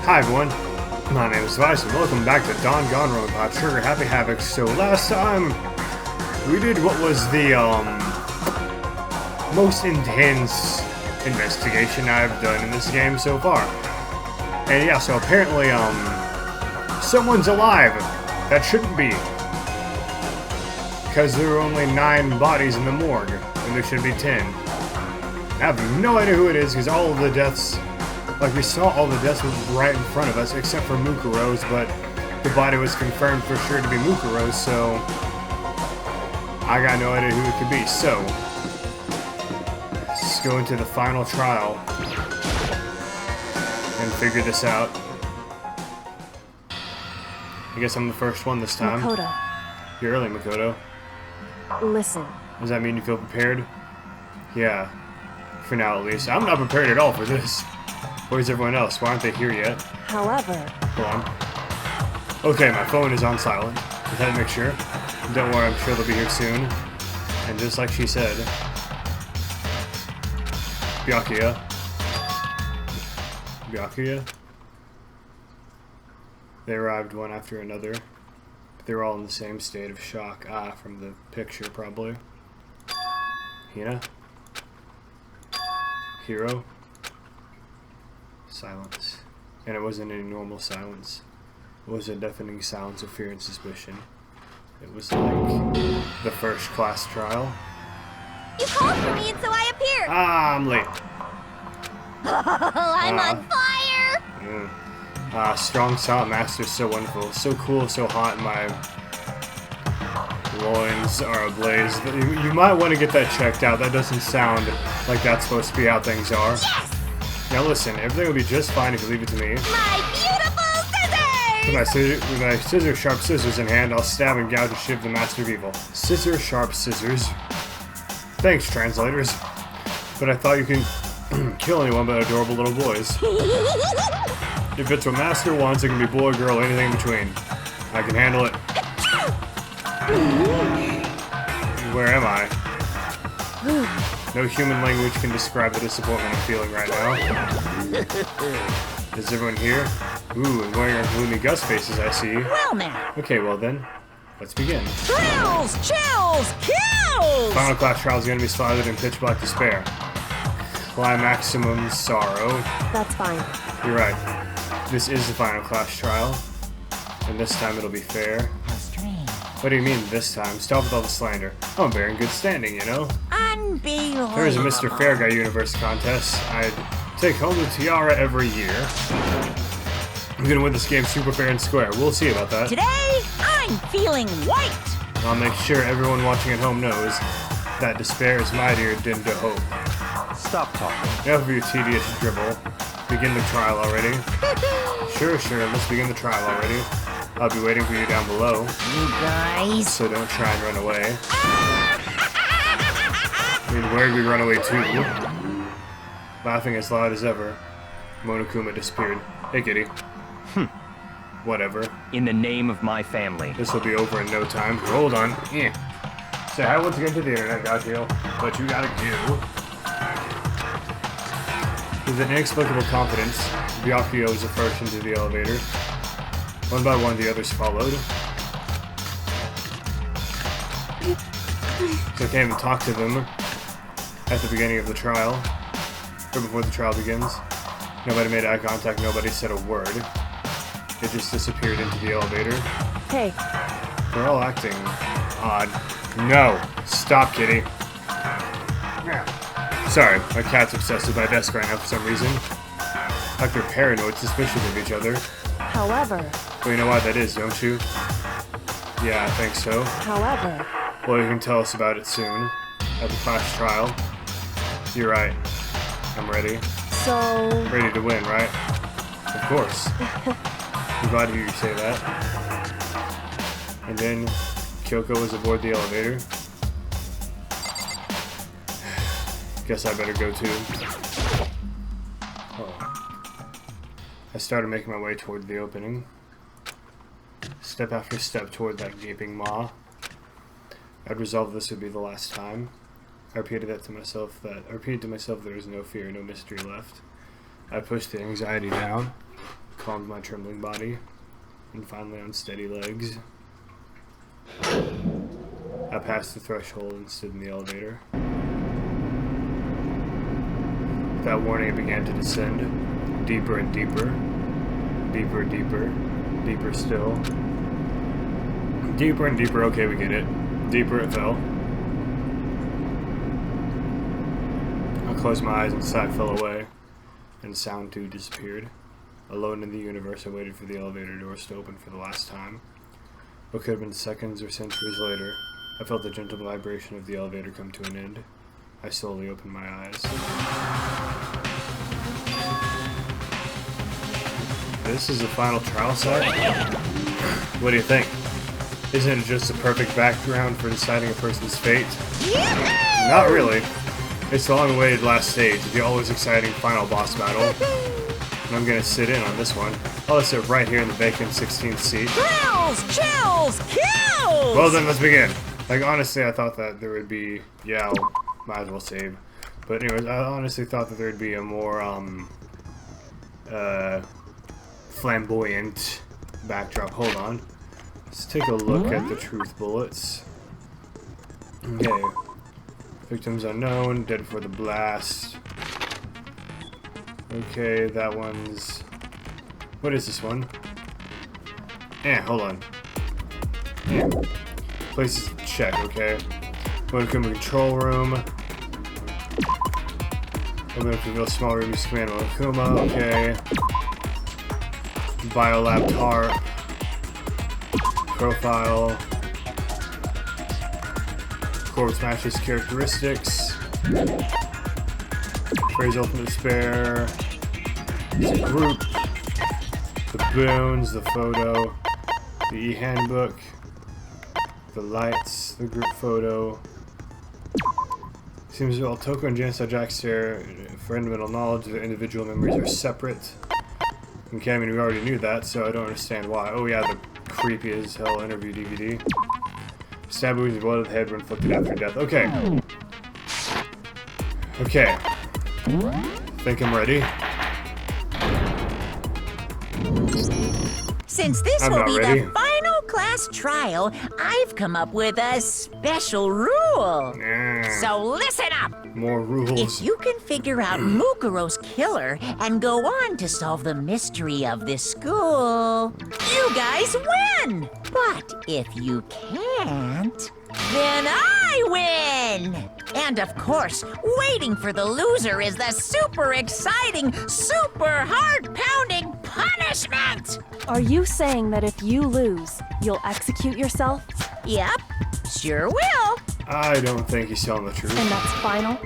Hi everyone, my name is Vyse and welcome back to Danganronpa Trigger Happy Havoc. So last time we did what was the most intense investigation I've done in this game so far. And yeah, so apparently someone's alive that shouldn't be. Because there were only 9 bodies in the morgue and there should be 10. I have no idea who it is because all of the deaths, like we saw all the deaths right in front of us except for Mukuro's, but the body was confirmed for sure to be Mukuro's, so I got no idea who it could be. So let's go into the final trial and figure this out. I guess I'm the first one this time. Makoto. You're early, Makoto. Listen. Does that mean you feel prepared? Yeah. For now, at least. I'm not prepared at all for this. Where's everyone else? Why aren't they here yet? However... Hold on. Okay, my phone is on silent. Just had to make sure. Don't worry, I'm sure they'll be here soon. And just like she said... Byakuya. Byakuya? They arrived one after another. They were all in the same state of shock. Ah, from the picture, probably. Hina? Hero? Silence. And it wasn't any normal silence. It was a deafening silence of fear and suspicion. It was like the first class trial. You called for me and so I appeared! Ah, I'm late. I'm on fire! Strong silent master, so wonderful. So cool, so hot, my loins are ablaze. You might want to get that checked out. That doesn't sound like that's supposed to be how things are. Yes! Now listen, everything will be just fine if you leave it to me. My beautiful scissors! With my sharp scissors in hand, I'll stab and gouge and shiv the master of evil. Scissor, sharp scissors. Thanks, translators. But I thought you can kill anyone but adorable little boys. If it's what master wants, it can be boy, girl, anything in between. I can handle it. Where am I? No human language can describe the disappointment I'm feeling right now. Is everyone here? Ooh, and wearing our gloomy Gus faces, I see. Well now. Okay, well then, let's begin. Thrills, chills, kills! Final class trial is going to be slaughtered in pitch black despair. Climaximum sorrow. That's fine. You're right. This is the final class trial. And this time it'll be fair. What do you mean, this time? Stop with all the slander. I'm very in good standing, you know? Unbelievable. There is a Mr. Fair Guy Universe contest. I'd take home the tiara every year. I'm gonna win this game super fair and square. We'll see about that. Today, I'm feeling white. I'll make sure everyone watching at home knows that despair is mightier than to hope. Stop talking. Enough of your tedious dribble. Begin the trial already. Sure, let's begin the trial already. I'll be waiting for you down below. You guys. So don't try and run away. I mean, where did we run away to? Laughing as loud as ever, Monokuma disappeared. Hey, kitty. Whatever. In the name of my family. This will be over in no time. Hold on. Say hi once again to the internet, Gachiel. But you gotta do. With an inexplicable confidence, Byakuya was the first into the elevator. One by one, the others followed. So I came and talked to them at the beginning of the trial, or before the trial begins. Nobody made eye contact, nobody said a word. They just disappeared into the elevator. Hey. They're all acting odd. No! Stop, kitty. Sorry, my cat's obsessed with my desk right now for some reason. Like they're paranoid, suspicious of each other. However... Well, you know why that is, don't you? Yeah, I think so. However... Well, you can tell us about it soon. At the class trial. You're right. I'm ready. So... Ready to win, right? Of course. I'm glad to hear you say that. And then, Kyoko was aboard the elevator. Guess I better go too. Oh. I started making my way toward the opening. Step after step toward that gaping maw. I'd resolved this would be the last time. I repeated to myself there was no fear, no mystery left. I pushed the anxiety down, calmed my trembling body, and finally on steady legs. I passed the threshold and stood in the elevator. Without warning, it began to descend, deeper and deeper, deeper and deeper, deeper still. Deeper and deeper, okay, we get it. Deeper it fell. I closed my eyes and sight fell away, and sound too disappeared. Alone in the universe, I waited for the elevator doors to open for the last time. What could have been seconds or centuries later, I felt the gentle vibration of the elevator come to an end. I slowly opened my eyes. This is the final trial site? What do you think? Isn't it just a perfect background for deciding a person's fate? Not really. It's the long-awaited last stage, the always exciting final boss battle. And I'm gonna sit in on this one. I'll sit right here in the vacant 16th seat. Thrills, chills, kills! Well then, let's begin. Like, honestly, I thought that there would be... Yeah, might as well save. But anyways, I honestly thought that there would be a more, flamboyant backdrop. Hold on. Let's take a look at the truth bullets. Okay. Victims unknown, dead before the blast. Okay, that one's... What is this one? Hold on. Yeah. Places check, okay. Welcome to control room. Open up to reveal small room, use command Monokuma, okay. Biolab tarp. Profile. Corpse matches characteristics. Phrase ultimate despair. The group. The boons, the photo. The e-handbook. The lights, the group photo. Seems well, Toko and Genocide Jack stare for fundamental knowledge that individual memories are separate. Okay, I mean, we already knew that, so I don't understand why. Oh yeah, the creepy as hell interview DVD. Stab wounds and blood of the head were inflicted after death. Okay. Okay. Think I'm ready. Since this I'm will not be ready. the final class trial, I've come up with a special rule. So listen up! More rules. If you can figure out Mukuro's killer and go on to solve the mystery of this school, you guys win! But if you can't, then I win! And of course, waiting for the loser is the super exciting, super heart-pounding punishment! Are you saying that if you lose, you'll execute yourself? Yep, sure will. I don't think he's telling the truth. And that's final?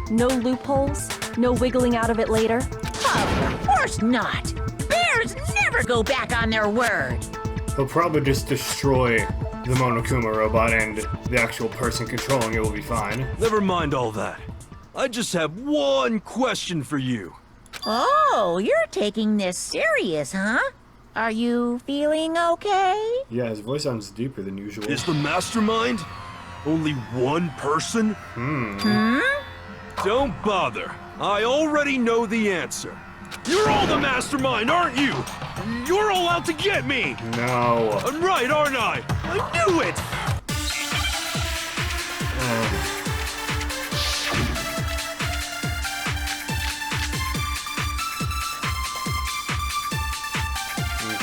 No loopholes? No wiggling out of it later? Of course not. Bears never go back on their word. He'll probably just destroy the Monokuma robot and the actual person controlling it will be fine. Never mind all that. I just have one question for you. Oh, you're taking this serious, huh? Are you feeling okay? Yeah, his voice sounds deeper than usual. Is the Mastermind only one person? Don't bother. I already know the answer. You're all the Mastermind, aren't you? You're all out to get me! No. I'm right, aren't I? I knew it!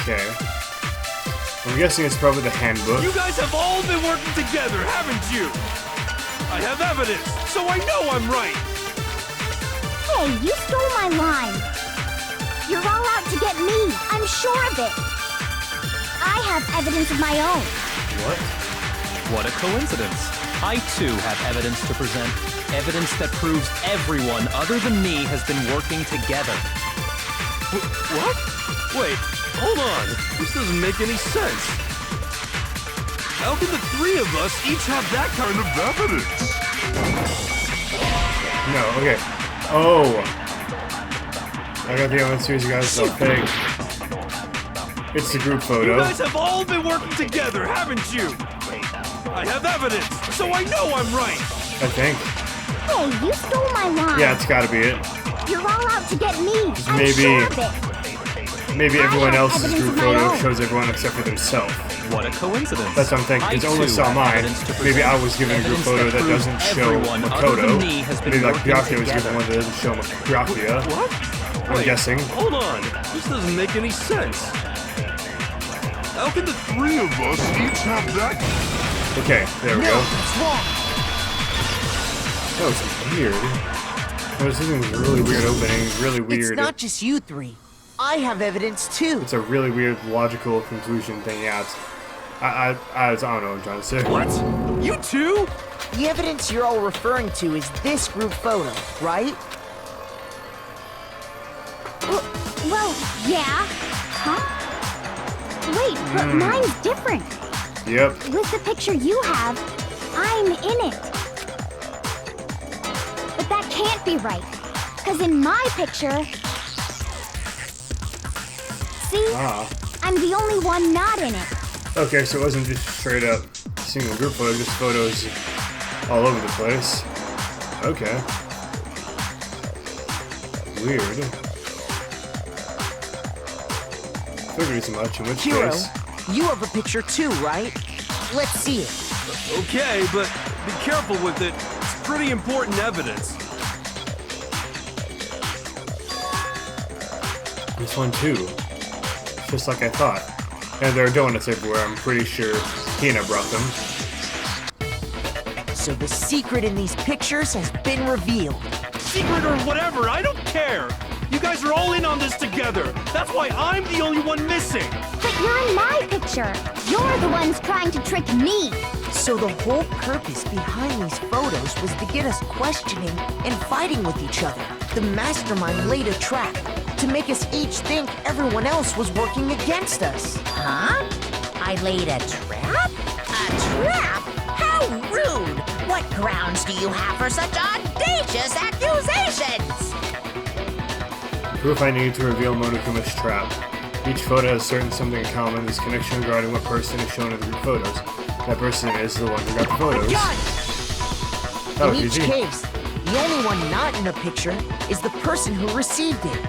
Okay. I'm guessing it's probably the handbook. You guys have all been working together, haven't you? I have evidence, so I know I'm right! Hey, you stole my line. You're all out to get me. I'm sure of it. I have evidence of my own. What? What a coincidence. I too have evidence to present. Evidence that proves everyone other than me has been working together. What? Wait, hold on. This doesn't make any sense. How can the three of us each have that kind of evidence? No, okay. Oh! I got the evidence here, you guys are fake. It's the group photo. You guys have all been working together, haven't you? I have evidence, so I know I'm right! I think. Hey, you stole my line. Yeah, it's gotta be it. You're all out to get me. I'm Maybe. sure of it. maybe everyone have else's evidence group of my photo own. shows everyone except for themselves. What a coincidence. That's what I'm thinking. I It's only too saw have mine. evidence to Maybe present. I was given a group Evidence photo that proves doesn't show everyone other than me Makoto. has been Maybe like working Byakuya was given together. one that doesn't show Byakuya. What? I'm Wait, guessing. Hold on. This doesn't make any sense. How can the three of us each have that? Okay, there we No, go. that's wrong. That was weird. This is a really weird opening. Really weird. It's not just you three. I have evidence too. It's a really weird logical conclusion thing. Yeah, it's, I don't know what I'm trying to say. What? You too? The evidence you're all referring to is this group photo, right? Well, yeah. Huh? Wait, but mine's different. Yep. With the picture you have, I'm in it. But that can't be right. Because in my picture... See? Ah. I'm the only one not in it. Okay, so it wasn't just straight up single group photo, just photos all over the place. Okay. Weird. Figured as much, in which Hero, case... you have a picture too, right? Let's see it. Okay, but be careful with it. It's pretty important evidence. This one too. Just like I thought. And there are donuts everywhere. I'm pretty sure Hina brought them. So the secret in these pictures has been revealed. Secret or whatever, I don't care. You guys are all in on this together. That's why I'm the only one missing. But you're in my picture. You're the ones trying to trick me. So the whole purpose behind these photos was to get us questioning and fighting with each other. The Mastermind laid a trap to make us each think everyone else was working against us. Huh? I laid a trap? A trap? How rude! What grounds do you have for such audacious accusations? Proof I need to reveal Monokuma's trap. Each photo has something in common. This connection regarding what person is shown in the group photos. That person is the one who got the photos. Got it! That In was each easy. case, the only one not in a picture is the person who received it.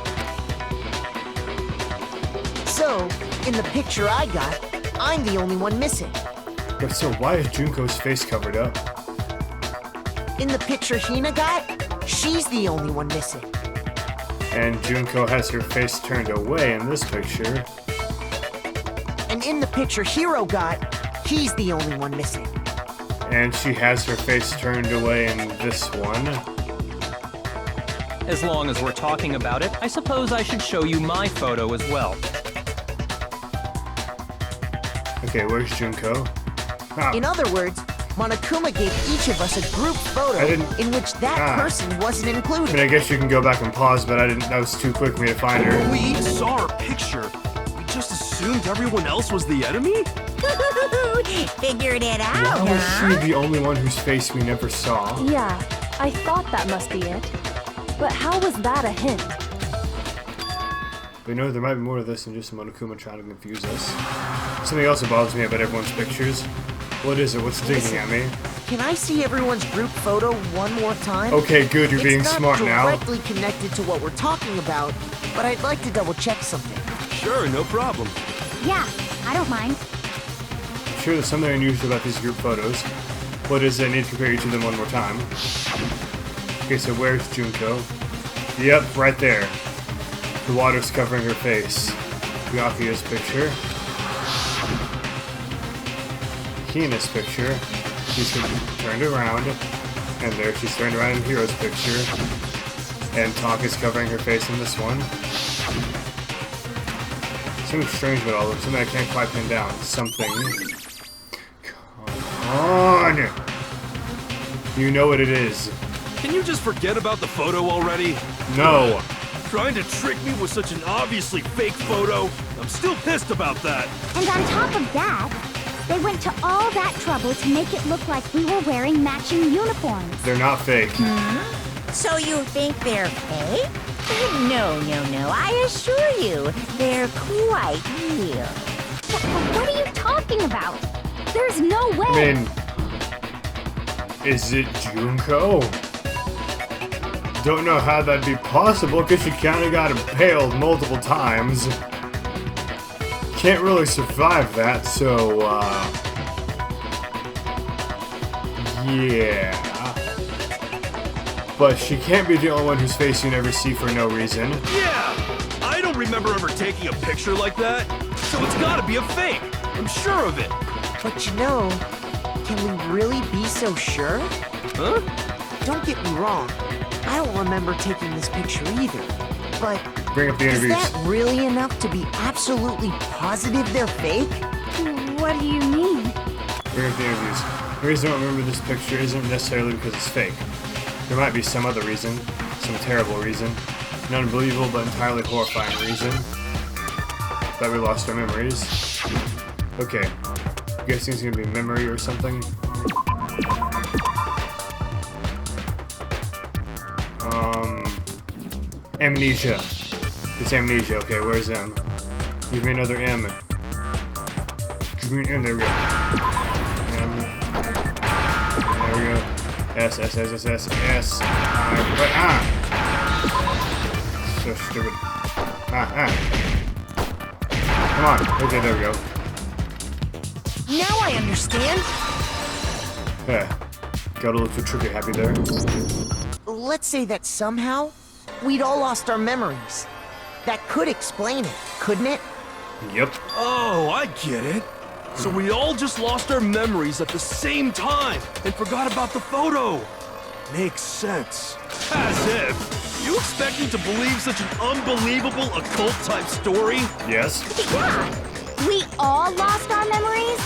So, in the picture I got, I'm the only one missing. But so why is Junko's face covered up? In the picture Hina got, she's the only one missing. And Junko has her face turned away in this picture. And in the picture Hiro got, he's the only one missing. And she has her face turned away in this one. As long as we're talking about it, I suppose I should show you my photo as well. Okay, where's Junko? Ah, In other words, Monokuma gave each of us a group photo I didn't- in which that person wasn't I included. mean, I guess you can go back and pause, but I didn't. That was too quick for me to find her. We each saw our picture. We just assumed everyone else was the enemy? Figured it Why out, was she the only one whose face we never saw? Yeah, I thought that must be it. But how was that a hint? We know there might be more to this than just Monokuma trying to confuse us. Something else that bothers me about everyone's pictures. What is it? What's digging at me? Can I see everyone's group photo one more time? Okay, good. You're being smart It's now. not directly connected to what we're talking about, but I'd like to double check something. Sure, no problem. Yeah, I don't mind. Sure, there's something unusual about these group photos. What is it? I need to compare each of them one more time. Okay, so where's Junko? Yep, right there. The water's covering her face. Byakuya's picture. Hina's picture. She's turned around. And there she's turned around in Hiro's picture. And Taka's covering her face in this one. Something strange about all of them. Something I can't quite pin down. Something. Come on! You know what it is. Can you just forget about the photo already? No! Trying to trick me with such an obviously fake photo? I'm still pissed about that. And on top of that, they went to all that trouble to make it look like we were wearing matching uniforms. They're not fake. So you think they're fake? No, I assure you, they're quite real. What are you talking about? There's no way. I mean, is it Junko? Don't know how that'd be possible because she kinda got impaled multiple times. can't really survive that, so, yeah. But she can't be the only one whose face you never see for no reason. Yeah! I don't remember ever taking a picture like that, so it's gotta be a fake. I'm sure of it. But you know, can we really be so sure? Huh? Don't get me wrong. I don't remember taking this picture either. But Bring up the is interviews. that really enough to be absolutely positive they're fake? What do you mean? Bring up the interviews. The reason I don't remember this picture isn't necessarily because it's fake. There might be some other reason, some terrible reason, an unbelievable but entirely horrifying reason that we lost our memories. Okay, I'm guessing it's gonna be memory or something. Amnesia. It's amnesia. Okay, where's M? Give me another M. Give me an M. There we go. M. There we go. S, S, S, S, S, S. But so stupid. Come on. Okay, there we go. Now I understand. Yeah. Gotta look for trigger happy there. Let's say that somehow we'd all lost our memories. That could explain it, couldn't it? Yep. Oh, I get it. So we all just lost our memories at the same time and forgot about the photo. Makes sense. As if. You expect me to believe such an unbelievable occult-type story? Yes. Yeah, we all lost our memories?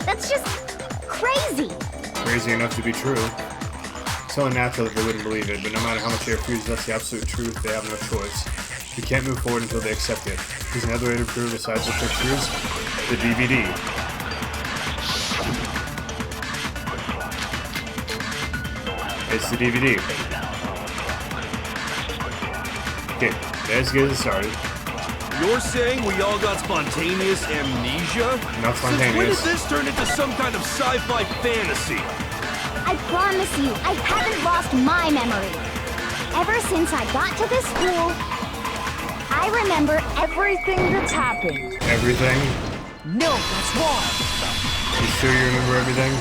That's just crazy. Crazy enough to be true. So unnatural that they wouldn't believe it, but no matter how much they refuse that's the absolute truth, they have no choice. We can't move forward until they accept it. There's another way to prove besides the pictures, the DVD. It's the DVD. Okay, let's get it started. You're saying we all got spontaneous amnesia? Not Since when spontaneous. did this turn into some kind of sci-fi fantasy? I promise you, I haven't lost my memory. Ever since I got to this school, I remember everything that's happened. Everything? No, that's wrong. You sure you remember everything?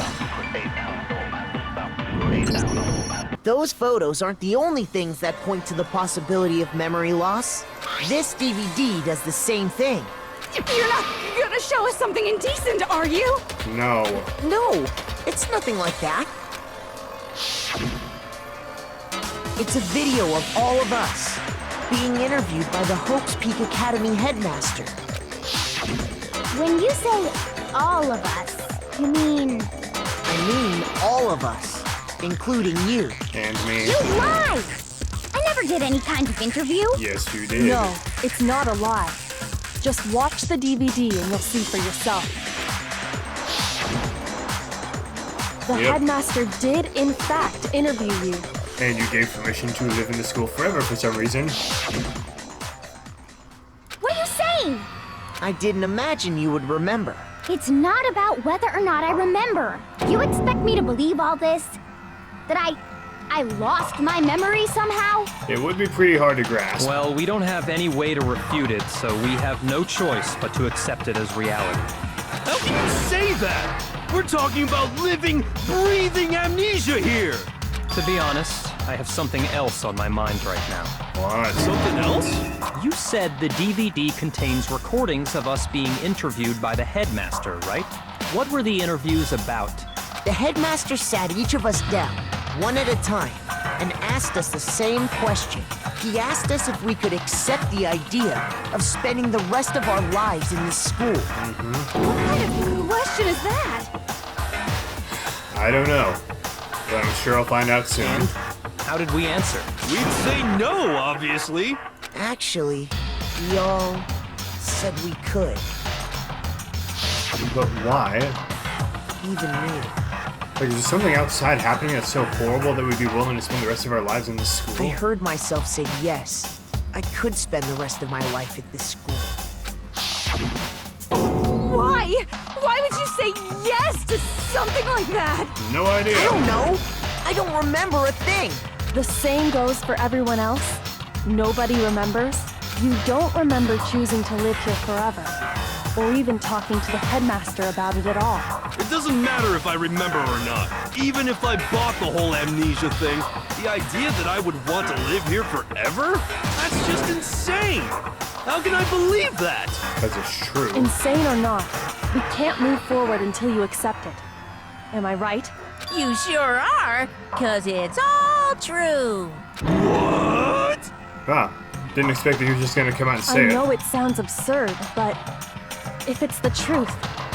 Those photos aren't the only things that point to the possibility of memory loss. This DVD does the same thing. You're not gonna show us something indecent, are you? No. No, it's nothing like that. It's a video of all of us being interviewed by the Hope's Peak Academy headmaster. When you say all of us, you mean... I mean all of us, including you. And me. You lie! I never did any kind of interview. Yes, you did. No, it's not a lie. Just watch the DVD and you'll see for yourself. The Yep. headmaster did, in fact, interview you. And you gave permission to live in the school forever for some reason. What are you saying? I didn't imagine you would remember. It's not about whether or not I remember. You expect me to believe all this? That I lost my memory somehow? It would be pretty hard to grasp. Well, we don't have any way to refute it, so we have no choice but to accept it as reality. How can you say that? We're talking about living, breathing amnesia here! To be honest, I have something else on my mind right now. What? Something else? You said the DVD contains recordings of us being interviewed by the headmaster, right? What were the interviews about? The headmaster sat each of us down, one at a time, and asked us the same question. He asked us if we could accept the idea of spending the rest of our lives in this school. What kind of question is that? I don't know. But I'm sure I'll find out soon. How did we answer? We'd say no, obviously. Actually, we all said we could. But why? Even me. Like, is there something outside happening that's so horrible that we'd be willing to spend the rest of our lives in this school? I heard myself say yes. I could spend the rest of my life at this school. Why? Why would you say yes to something like that? No idea. I don't know. I don't remember a thing. The same goes for everyone else. Nobody remembers. You don't remember choosing to live here forever. or even talking to the headmaster about it at all. It doesn't matter if I remember or not. Even if I bought the whole amnesia thing, the idea that I would want to live here forever? That's just insane! How can I believe that? Because it's true. Insane or not, we can't move forward until you accept it. Am I right? You sure are, 'cause it's all true. What? Ah, didn't expect that he was just gonna come out and I say it. know it sounds absurd, but if it's the truth,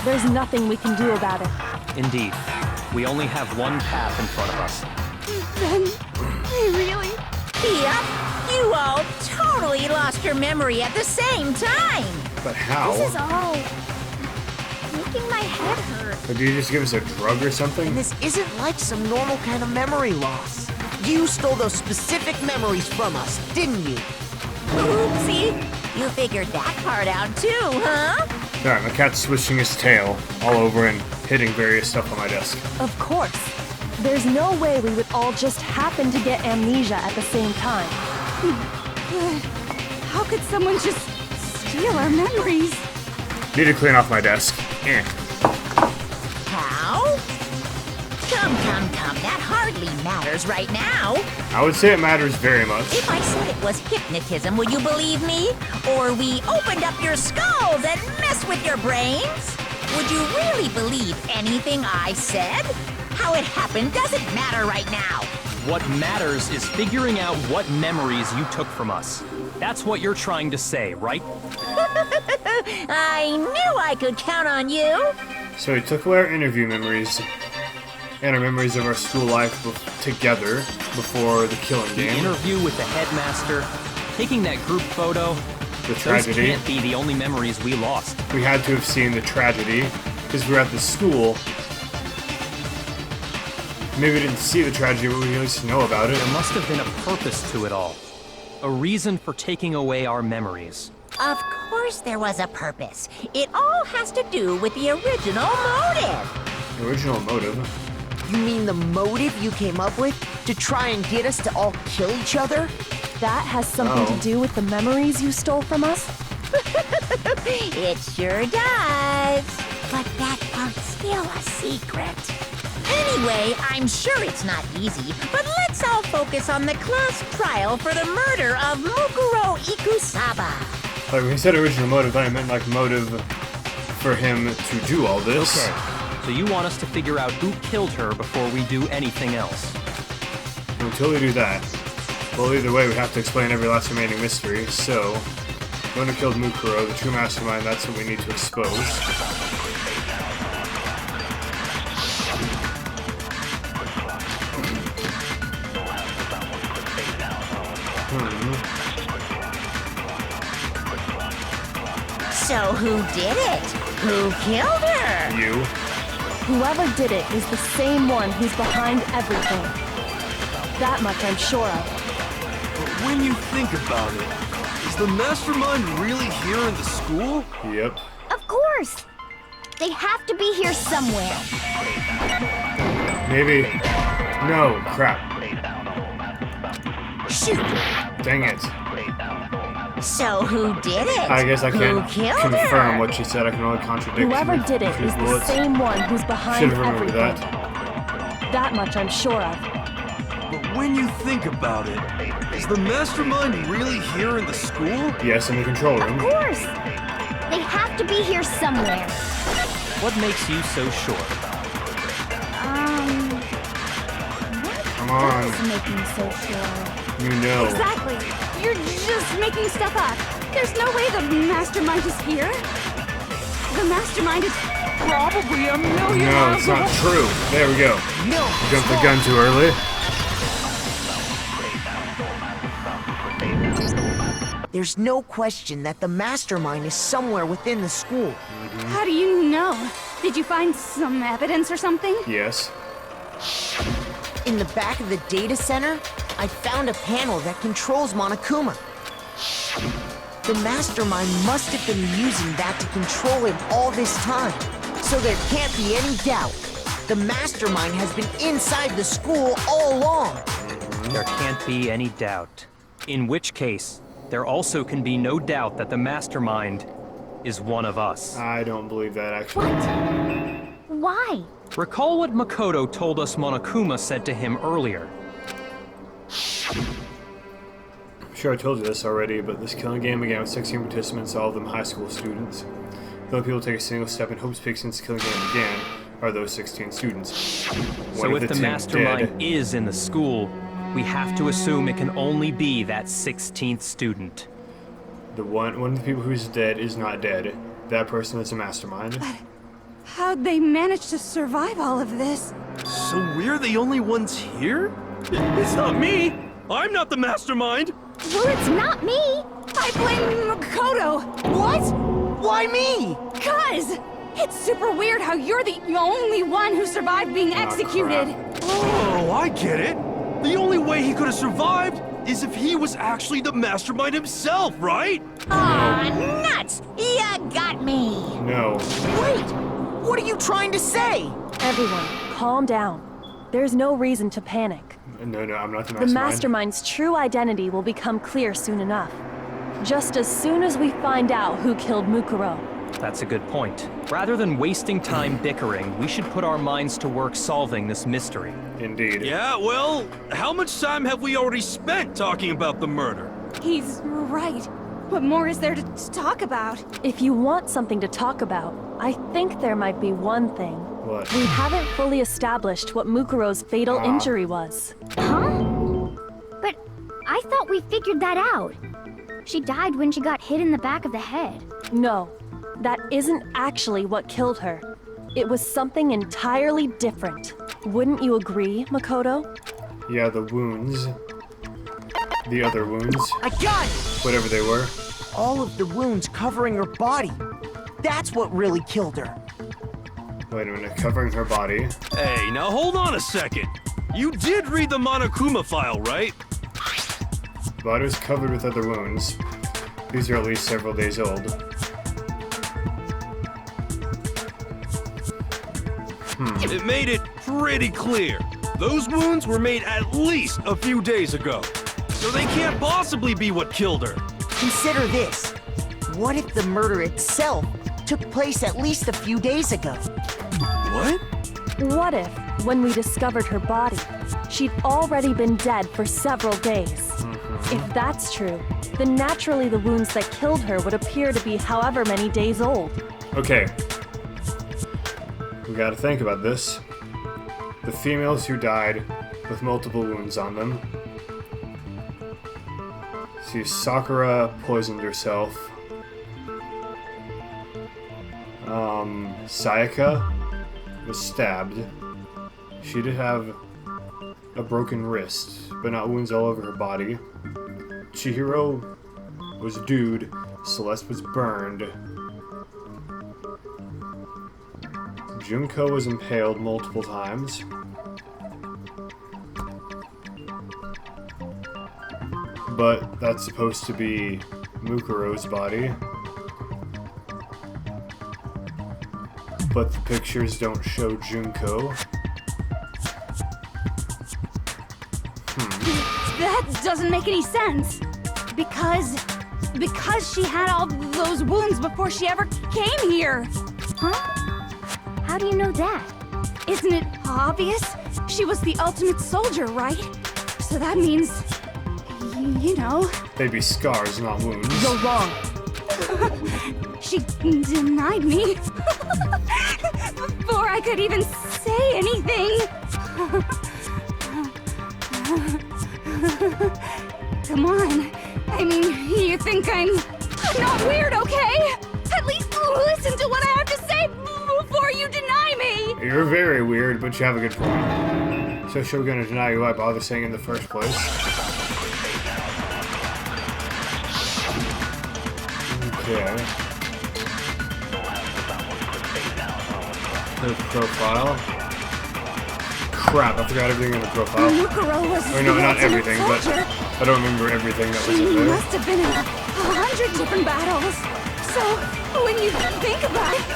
there's nothing we can do about it. Indeed. We only have one path in front of us. Then, really? Yep, you all totally lost your memory at the same time. But how? This is all making my head hurt. But do you just give us a drug or something? And this isn't like some normal kind of memory loss. You stole those specific memories from us, didn't you? Oopsie, you figured that part out too, huh? Alright, my cat's swishing his tail all over and hitting various stuff on my desk. Of course. There's no way we would all just happen to get amnesia at the same time. How could someone just steal our memories? Need to clean off my desk. Eh. How? Come, that hardly matters right now. I would say it matters very much. If I said it was hypnotism, would you believe me? Or we opened up your skulls and messed with your brains? Would you really believe anything I said? How it happened doesn't matter right now. What matters is figuring out what memories you took from us. That's what you're trying to say, right? I knew I could count on you. So he took away our interview memories and our memories of our school life together before the killing The game. interview with the headmaster, taking that group photo, The those tragedy. can't be the only memories we lost. We had to have seen the tragedy because we were at the school. Maybe we didn't see the tragedy, but we at least know about it. There must have been a purpose to it all. A reason for taking away our memories. Of course there was a purpose. It all has to do with the original motive. The original motive. You mean the motive you came up with to try and get us to all kill each other? That has something Oh. to do with the memories you stole from us? It sure does. But that part's still a secret. Anyway, I'm sure it's not easy, but let's all focus on the class trial for the murder of Mukuro Ikusaba. Like when he said original motive, I meant like motive for him to do all this. Okay, so you want us to figure out who killed her before we do anything else. Until we do that, well, either way, we have to explain every last remaining mystery. So, one who killed Mukuro, the true mastermind, that's what we need to expose. So who did it? Who killed her? You. Whoever did it is the same one who's behind everything. That much I'm sure of. But when you think about it, is the mastermind really here in the school? Yep. Of course! They have to be here somewhere. Maybe. No, crap. Shoot! Dang it. So who did it? I guess I Who can't killed confirm her? what she said. I can only contradict. Whoever with did it truth is the bullets. same one who's behind Should've remembered everything. that. That much I'm sure of. But when you think about it, is the mastermind really here in the school? Yes, in the control Of room. course! They have to be here somewhere. What makes you so sure? Come on. What's making me so sure? You know. Exactly. You're just making stuff up. There's no way the mastermind is here. The mastermind is probably a million No, miles it's not away. true. There we go. No. Jumped the gun too early. There's no question that the mastermind is somewhere within the school. How do you know? Did you find some evidence or something? Yes. In the back of the data center, I found a panel that controls Monokuma. The mastermind must have been using that to control him all this time. So there can't be any doubt. The mastermind has been inside the school all along. There can't be any doubt. In which case, there also can be no doubt that the mastermind is one of us. I don't believe that, actually. What? Why? Recall what Makoto told us Monokuma said to him earlier. I'm sure I told you this already, but this killing game began with 16 participants, all of them high school students. The only people to take a single step in hope speak since the killing game began are those 16 students. So if the mastermind is in the school, we have to assume it can only be that 16th student. One of the people who's dead is not dead. That person is a mastermind. How'd they manage to survive all of this? So we're the only ones here? It's not me! I'm not the mastermind! Well, it's not me! I blame Makoto! What? Why me? 'Cause it's super weird how you're the only one who survived being executed. Oh, I get it! The only way he could have survived is if he was actually the mastermind himself, right? Aw, nuts! Ya got me! No. Wait! What are you trying to say? Everyone, calm down. There's no reason to panic. No, I'm not the The mastermind. Mastermind's true identity will become clear soon enough. Just as soon as we find out who killed Mukuro. That's a good point. Rather than wasting time bickering, we should put our minds to work solving this mystery. Indeed. Yeah, well, how much time have we already spent talking about the murder? He's right. What more is there to talk about? If you want something to talk about, I think there might be one thing. What? We haven't fully established what Mukuro's fatal injury was. Huh? But I thought we figured that out. She died when she got hit in the back of the head. No, that isn't actually what killed her. It was something entirely different. Wouldn't you agree, Makoto? Yeah, the wounds. The other wounds. I got it! Whatever they were. All of the wounds covering her body. That's what really killed her. Wait a minute, covering her body. Hey, now hold on a second. You did read the Monokuma file, right? The body was covered with other wounds. These are at least several days old. It made it pretty clear. Those wounds were made at least a few days ago. So they can't possibly be what killed her. Consider this. What if the murder itself took place at least a few days ago? What? What if, when we discovered her body, she'd already been dead for several days? If that's true, then naturally the wounds that killed her would appear to be however many days old. Okay. We gotta think about this. The females who died with multiple wounds on them. See, Sakura poisoned herself. Sayaka was stabbed. She did have a broken wrist, but not wounds all over her body. Chihiro was dude. Celeste was burned. Junko was impaled multiple times. But that's supposed to be Mukuro's body. But the pictures don't show Junko. That doesn't make any sense. Because she had all those wounds before she ever came here. Huh? How do you know that? Isn't it obvious? She was the ultimate soldier, right? So that means, you know, They'd be scars, not wounds. You're wrong. she denied me before I could even say anything. Come on. I mean, you think I'm not weird, okay? At least listen to what I have to say before you deny me. You're very weird, but you have a good point. So if we're gonna deny you, why bother saying in the first place? Okay. The profile. Crap, I forgot everything in the profile. Mukuro was Or no, the not ultimate everything, but soldier. I don't remember everything that was She in there. must have been in 100 different battles. So, when you think about it,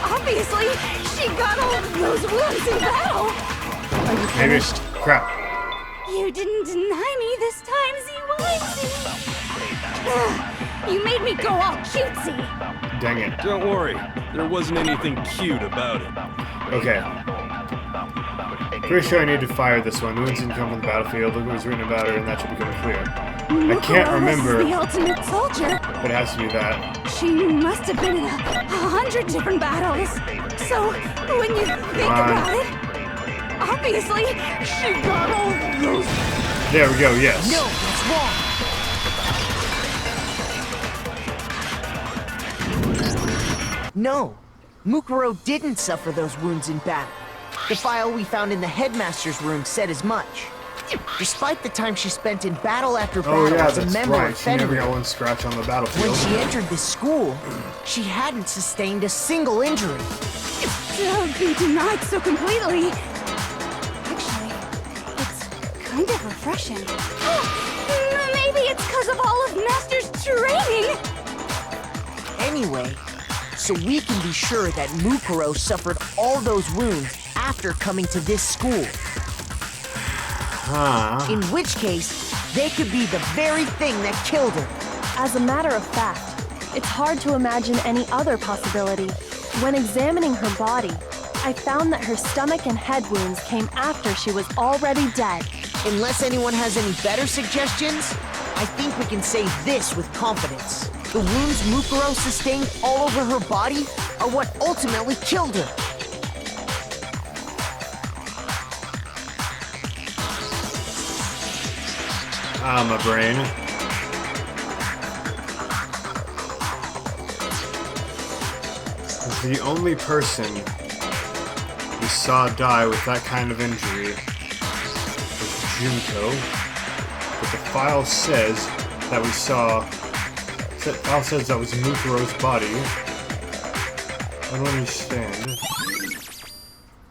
obviously, she got all of those wounds in battle. Are you Maybe. finished? Crap. You didn't deny me this time, Z-Winesy. You made me go all cutesy. Dang it. Don't worry, there wasn't anything cute about it. Okay. Pretty sure I need to fire this one. The wounds didn't come from the battlefield. Look what was written about her, and that should become clear. I can't remember, The ultimate soldier. but it has to be that. She must have been in 100 different battles. So, when you think about it, obviously, she got all those. There we go, yes. No, that's wrong. No, Mukuro didn't suffer those wounds in battle. The file we found in the headmaster's room said as much. Despite the time she spent in battle after battle Oh yeah, as a that's member right. of She never Fenrir, got one scratch on the when battlefield. she entered this school, she hadn't sustained a single injury. To be denied so completely. Actually, it's kind of refreshing. Maybe it's because of all of Master's training. Anyway, so we can be sure that Mukuro suffered all those wounds after coming to this school. In which case, they could be the very thing that killed her. As a matter of fact, it's hard to imagine any other possibility. When examining her body, I found that her stomach and head wounds came after she was already dead. Unless anyone has any better suggestions, I think we can say this with confidence. The wounds Mukuro sustained all over her body are what ultimately killed her. Ah, my brain. The only person we saw die with that kind of injury was Junko. But the file says that we saw... The file says that was Mukuro's body. I don't understand.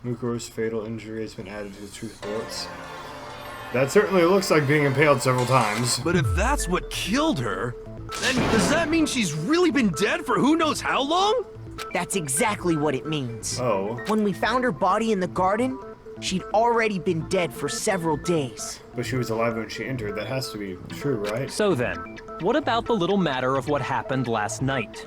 Mukuro's fatal injury has been added to the truth bullets. That certainly looks like being impaled several times. But if that's what killed her, then does that mean she's really been dead for who knows how long? That's exactly what it means. Oh, When we found her body in the garden, she'd already been dead for several days. but she was alive when she entered. That has to be true, right? So then, what about the little matter of what happened last night?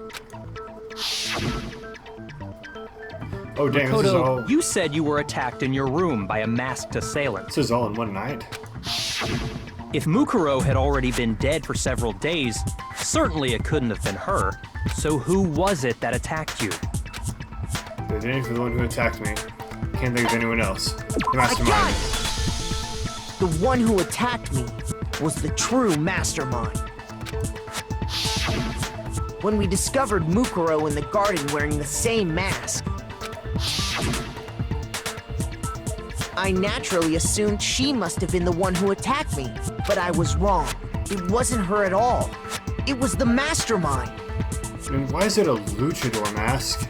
Oh, dang, this is all... Kodo, you said you were attacked in your room by a masked assailant. This is all in one night. If Mukuro had already been dead for several days, certainly it couldn't have been her. So who was it that attacked you? The name for the one who attacked me. Can't think of anyone else. The I got Mastermind. it! The one who attacked me was the true Mastermind. When we discovered Mukuro in the garden wearing the same mask, I naturally assumed she must have been the one who attacked me, but I was wrong. It wasn't her at all. It was the Mastermind. And why is it a luchador mask?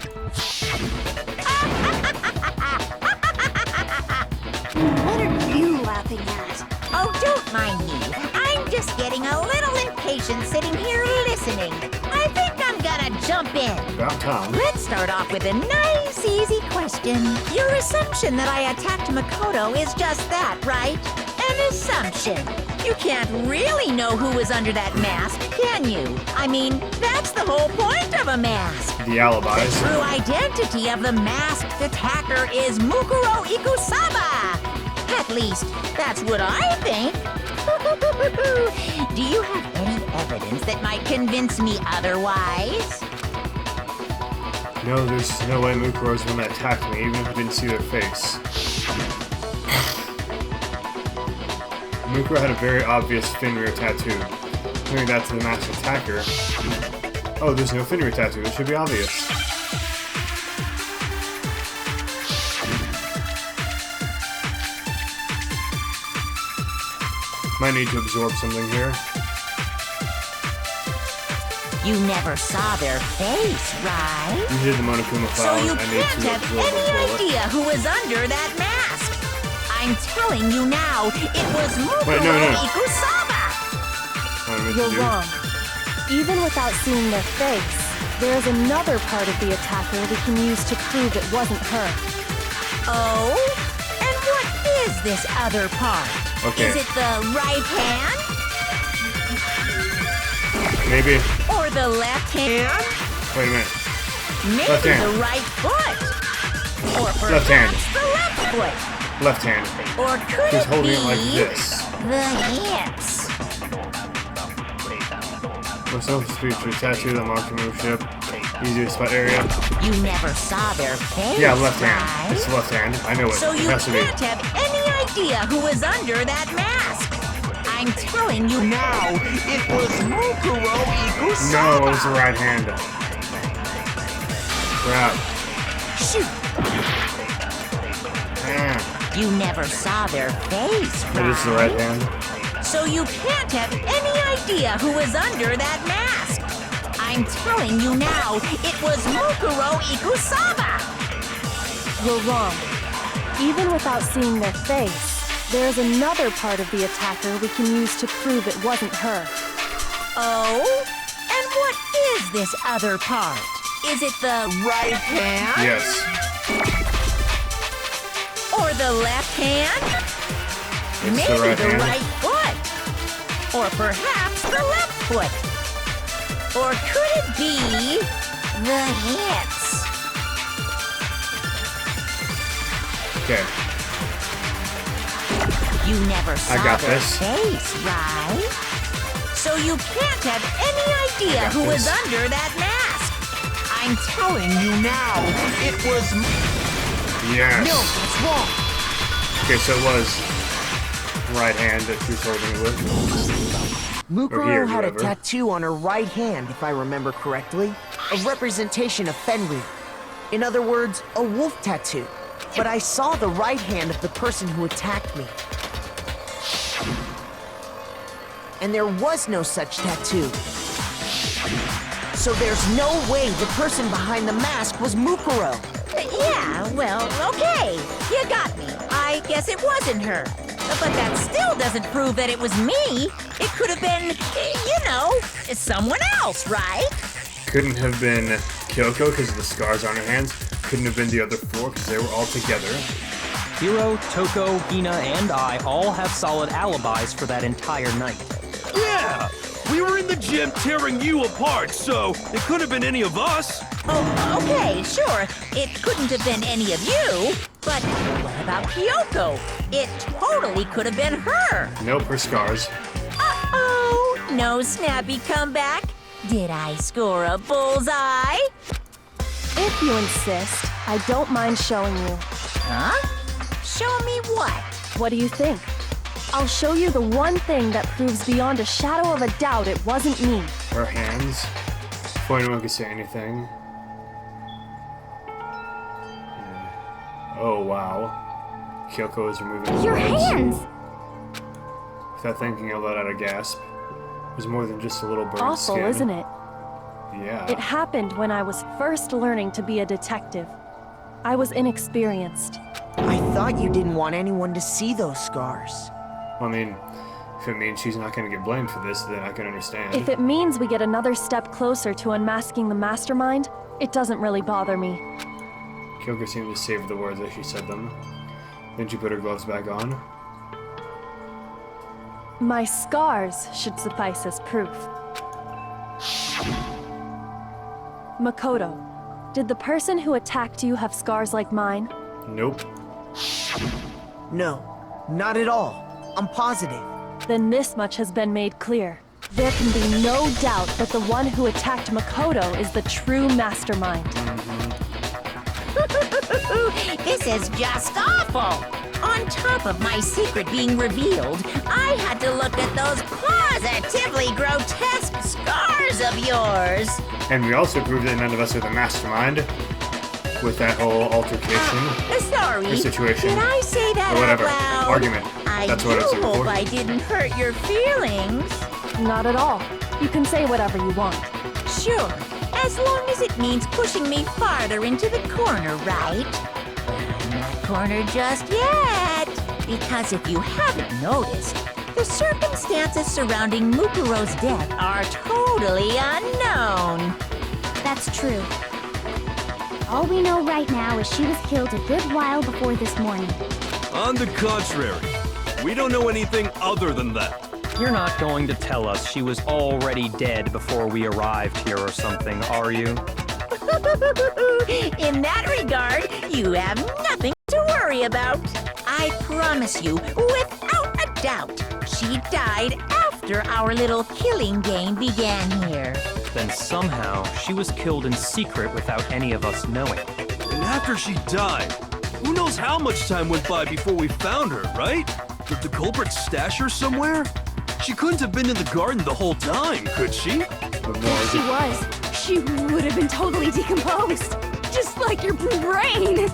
What are you laughing at? Oh, don't mind me. I'm just getting a little impatient sitting here listening. I think I'm gonna jump in. About time. Let's start off with a nice, easy question. Your assumption that I attacked Makoto is just that, right? An assumption. You can't really know who is under that mask, can you? I mean, that's the whole point of a mask. The alibis. True identity of the masked attacker is Mukuro Ikusaba. At least, that's what I think. Do you have any evidence that might convince me otherwise? No, there's no way Mukuro's the one that attacked me, even if I didn't see their face. Mukuro had a very obvious Fenrir tattoo. Comparing that to the masked attacker. Oh, there's no Fenrir tattoo. It should be obvious. Might need to absorb something here. You never saw their face, right? You did the Monokuma So file. you I need can't to have absorb a any bullet. idea who was under that mask. I'm telling you now, it was Mukuro Wait, no. Ikusaba. What I meant to You're do. wrong. Even without seeing their face, there is another part of the attacker we can use to prove it wasn't her. Oh? And what is this other part? Okay. Is it the right hand? Maybe. Or the left hand? Wait a minute. Maybe Left hand. the right foot. Or Left hand. perhaps the left foot. Left hand. Or could She's it holding be it like this. the hips? For self-featured tattoo that marks the move ship. Easier spot area. You never saw their face, Yeah, left hand. right? It's left hand. I know it. So you It has to be. can't have any idea who was under that mask. I'm telling you now, it was Mukuro Ikusaba. No, it was the right hand. Crap. Shoot, Ah, you never saw their face, it is the right hand. So you can't have any idea who was under that mask. I'm telling you now, it was Mukuro Ikusaba. You're wrong. Even without seeing their face, there is another part of the attacker we can use to prove it wasn't her. Oh? And what is this other part? Is it the right hand? Yes. Or the left hand? It's Maybe the right the hand. right foot. Or perhaps the left foot. Or could it be the hips? Okay. You never saw got their this. face, right? So you can't have any idea who was this. under that mask. I'm telling you now, it was... Yes. No, that's wrong. Okay, so it was right hand that she was holding it with. Mukuro here, had a whatever. tattoo on her right hand, if I remember correctly. A representation of Fenrir. In other words, a wolf tattoo. But I saw the right hand of the person who attacked me. And there was no such tattoo. So there's no way the person behind the mask was Mukuro. Yeah, well, okay. You got me. I guess it wasn't her. But that still doesn't prove that it was me. It could have been, you know, someone else, right? Couldn't have been Kyoko because of the scars on her hands. Couldn't have been the other four because they were all together. Hiro, Toko, Hina, and I all have solid alibis for that entire night. Yeah! We were in the gym tearing you apart, so it could have been any of us. Oh, okay, sure. It couldn't have been any of you. But what about Kyoko? It totally could have been her. Nope, her scars. Uh-oh, no snappy comeback. Did I score a bullseye? If you insist, I don't mind showing you. Huh? Show me what? What do you think? I'll show you the one thing that proves beyond a shadow of a doubt it wasn't me. Her hands. Before anyone could say anything. Oh, wow. Kyoko is removing her Your legs. hands! Without thinking, I let out a gasp. It was more than just a little burned Awful, skin. isn't it? Yeah. It happened when I was first learning to be a detective. I was inexperienced. I thought you didn't want anyone to see those scars. I mean, if it means she's not going to get blamed for this, then I can understand. If it means we get another step closer to unmasking the Mastermind, it doesn't really bother me. Kyoko seemed to savor the words as she said them. Then she put her gloves back on. My scars should suffice as proof. Makoto, did the person who attacked you have scars like mine? Nope. No, not at all. I'm positive. Then this much has been made clear. There can be no doubt that the one who attacked Makoto is the true Mastermind. This is just awful. On top of my secret being revealed, I had to look at those positively grotesque scars of yours. And we also proved that none of us are the mastermind with that whole altercation. Sorry. The situation. Did I say that Or whatever. out loud? Argument. I That's do what I was looking hope for. I didn't hurt your feelings. Not at all. You can say whatever you want. Sure, as long as it means pushing me farther into the corner, right? But I'm not cornered just yet. Because if you haven't noticed, the circumstances surrounding Mukuro's death are totally unknown. That's true. All we know right now is she was killed a good while before this morning. On the contrary, we don't know anything other than that. You're not going to tell us she was already dead before we arrived here or something, are you? In that regard, you have nothing to worry about. I promise you, without a doubt, she died after our little killing game began here. Then somehow she was killed in secret without any of us knowing. And after she died, who knows how much time went by before we found her, right? Did the culprit stash her somewhere? She couldn't have been in the garden the whole time, could she? If she was, she would have been totally decomposed. Just like your brain.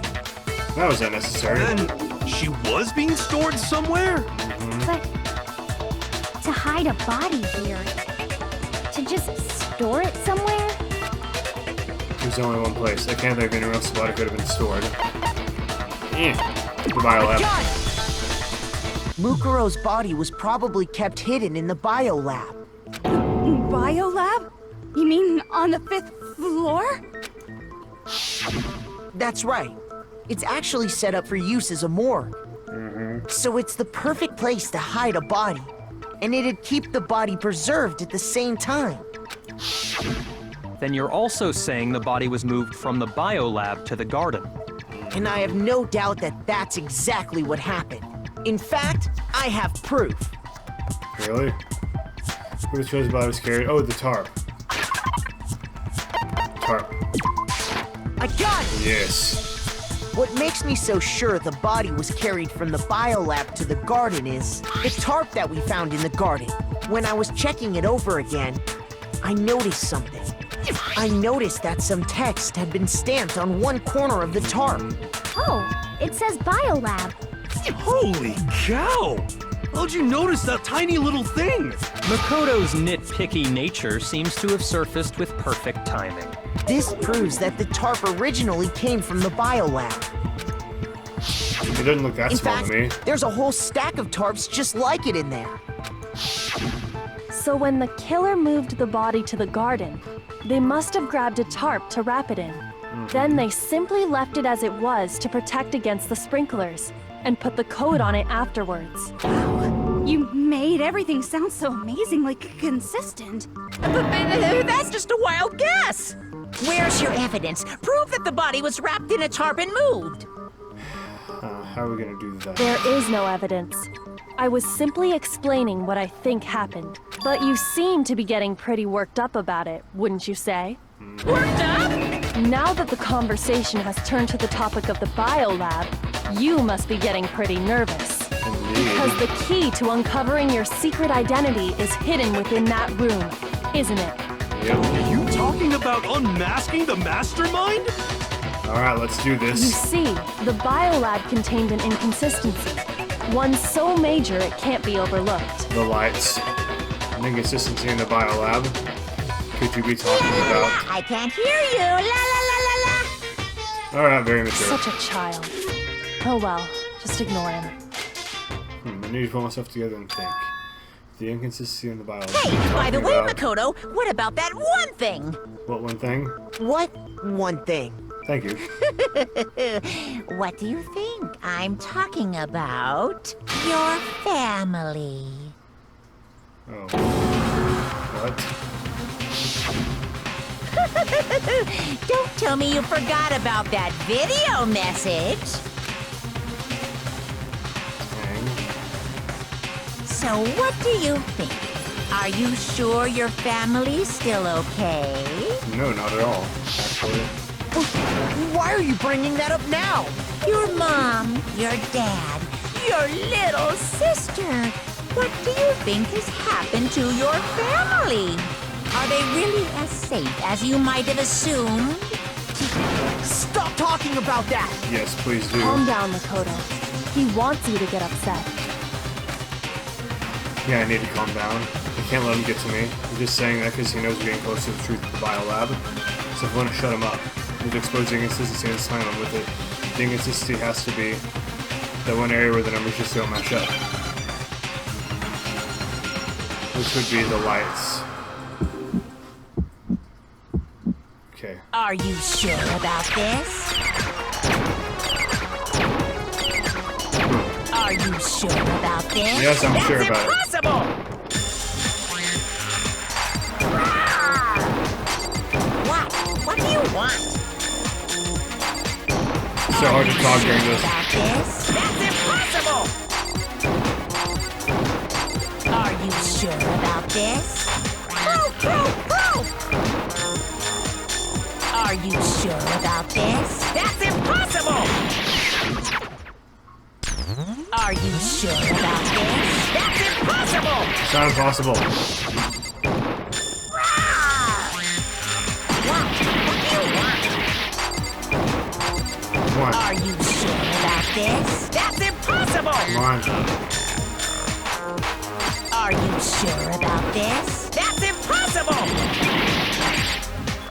That was unnecessary. Then she was being stored somewhere? But to hide a body here, to just store it somewhere? There's only one place. I can't think of anywhere else the body could have been stored. The biolab. Got it! Mukuro's body was probably kept hidden in the biolab. Biolab? You mean on the 5th floor? That's right. It's actually set up for use as a morgue. So it's the perfect place to hide a body. And it'd keep the body preserved at the same time. Then you're also saying the body was moved from the biolab to the garden. And I have no doubt that that's exactly what happened. In fact, I have proof. Really? Who was chosen body was carried? Oh, the tarp. Tarp. I got it! Yes. What makes me so sure the body was carried from the biolab to the garden is the tarp that we found in the garden. When I was checking it over again, I noticed something. I noticed that some text had been stamped on one corner of the tarp. Oh, it says Biolab. Holy cow! How'd you notice that tiny little thing? Makoto's nitpicky nature seems to have surfaced with perfect timing. This proves that the tarp originally came from the biolab. It doesn't look that In small fact, to me. there's a whole stack of tarps just like it in there. So when the killer moved the body to the garden, they must have grabbed a tarp to wrap it in. Then they simply left it as it was to protect against the sprinklers, and put the coat on it afterwards. You made everything sound so amazingly consistent. That's just a wild guess. Where's your evidence? Prove that the body was wrapped in a tarp and moved. How are we gonna do that? There is no evidence. I was simply explaining what I think happened. But you seem to be getting pretty worked up about it, wouldn't you say? Worked up? Now that the conversation has turned to the topic of the biolab, you must be getting pretty nervous. Because the key to uncovering your secret identity is hidden within that room, isn't it? Yep. Are you talking about unmasking the Mastermind? Alright, let's do You this. see, the biolab contained an inconsistency. One so major it can't be overlooked. The lights. An inconsistency in the biolab. Could you be talking about? I can't hear you. La la la la la. Alright, very mature. Such a child. Oh well, just ignore him. I need to pull myself together and think. The inconsistency in the biolab. Hey, by the Talking way, about- Makoto, what about that one thing? What one thing? What one thing? Thank you. What do you think? I'm talking about your family. Oh. What? Don't tell me you forgot about that video message. Dang. So what do you think? Are you sure your family's still okay? No, not at all. Actually. Why are you bringing that up now? Your mom, your dad, your little sister. What do you think has happened to your family? Are they really as safe as you might have assumed? Stop talking about that! Yes, please do. Calm down, Makoto. He wants you to get upset. Yeah, I need to calm down. I can't let him get to me. He's just saying that because he knows we're getting close to the truth of the biolab. So if I want to shut him up, he's exposing inconsistency and sign him with it. The inconsistency has to be that one area where the numbers just don't match up. Which would be the lights. Okay. Are you sure about this? Are you sure about this? Yes, I'm sure about it. That's impossible! What? What do you want? So hard to talk during this. About this? That's impossible! Are you sure about this? Proof, proof, proof! Are you sure about this? That's impossible! Are you sure about this? That's impossible! It's not impossible. What do you want? Come on. Are you sure about this? That's impossible! Come on. Are you sure about this? That's impossible!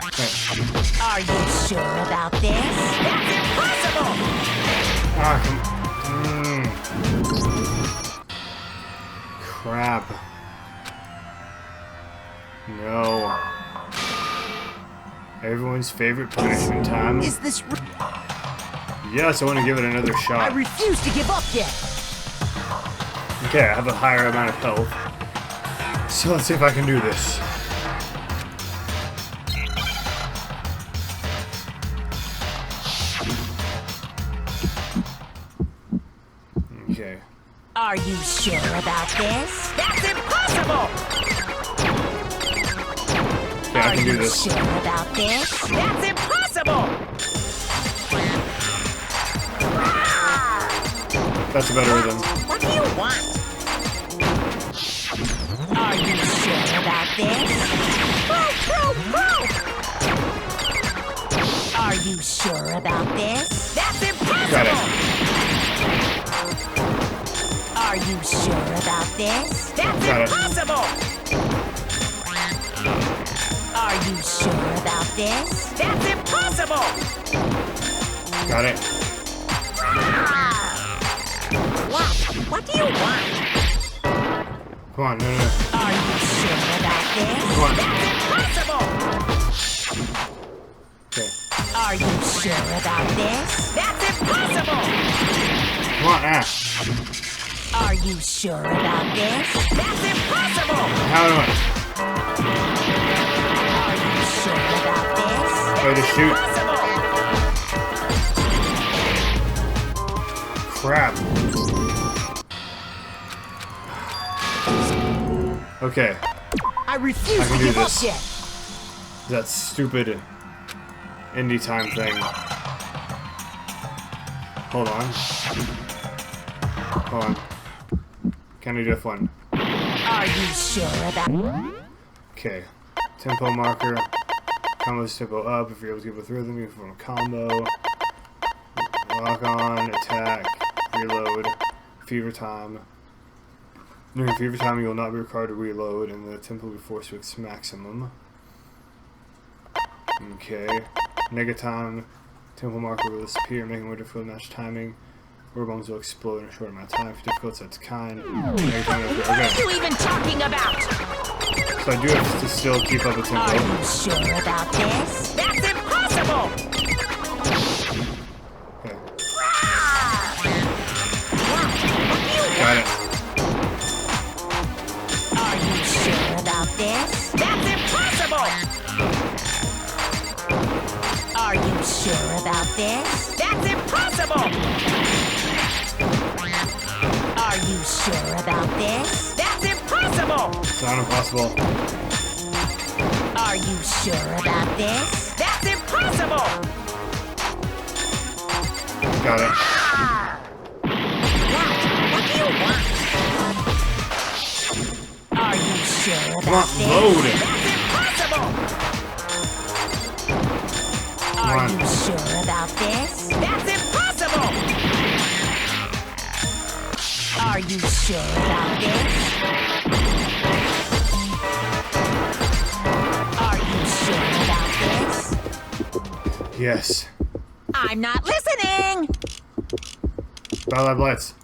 Okay. Are you sure about this? That's impossible! Ah, come Crap. No. Everyone's favorite punishment time. Is this... Yes, I want to give it another I shot. refuse to give up yet. Okay, I have a higher amount of health. So let's see if I can do this. Okay. Are you sure about this? That's impossible! Okay, I Are can do you this. sure about this? That's impossible! That's a better rhythm. What do you want? Are you sure about this? Proof, proof, proof! Are you sure about this? That's impossible! Got it. Are you sure about this? That's Got it. impossible! Are you sure about this? That's impossible! Got it. What do you want? Come on, no. Are you sure about this? Come on. That's impossible! Okay. Are you sure about this? That's impossible! Come on, Are you sure about this? That's impossible! How do I? Are you sure about this? Way to shoot. Impossible! Crap. Okay. I refuse I to can do give up this. yet. That stupid indie time thing. Hold on. Hold on. Can I do F1? Are you sure about... Okay. Tempo marker. Combo's tempo up. If you're able to get with rhythm, you can form a combo. Lock on, attack, reload, fever time. During fever time, you will not be required to reload, and the tempo will be forced to its maximum. Okay. Negatime. Tempo marker will disappear, making it more difficult to match timing. Rubber bombs will explode in a short amount of time. If difficult, so it's kind. Negatime, What are you even talking about? So I do have to still keep up the tempo. Are you sure about this? That's impossible! Okay. Got it. Are you sure about this? That's impossible! Are you sure about this? That's impossible! Are you sure about this? That's impossible! It's not impossible. Are you sure about this? That's impossible! Got it. What do you want? Are you sure Come about on, this? load it. That's impossible! Come Are on. you sure about this? That's impossible! Are you sure about this? Are you sure about this? Yes. I'm not listening! Ballet Blitz.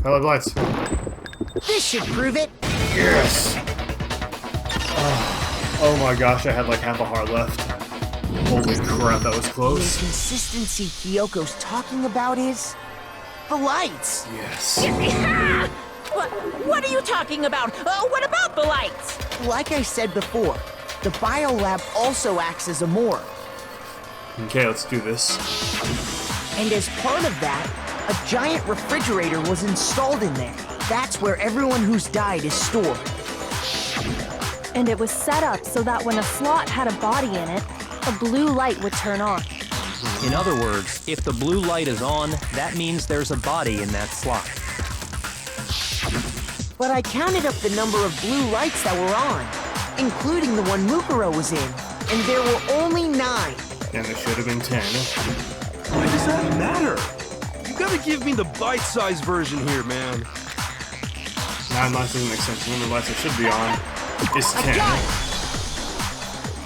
Ballet Blitz. This should prove it. Yes! Oh my gosh, I had like half a heart left. Holy crap, that was The close. inconsistency Kyoko's talking about is... the lights. Yes. What are you talking about? What about the lights? Like I said before, the biolab also acts as a morgue. Okay, let's do this. And as part of that, a giant refrigerator was installed in there. That's where everyone who's died is stored. And it was set up so that when a slot had a body in it, a blue light would turn on. In other words, if the blue light is on, that means there's a body in that slot. But I counted up the number of blue lights that were on, including the one Mukuro was in, and there were only 9. And there should have been 10. Why does that matter? You gotta give me the bite-sized version here, man. 9 lights doesn't make sense. The number of lights that should be on is 10. I got it!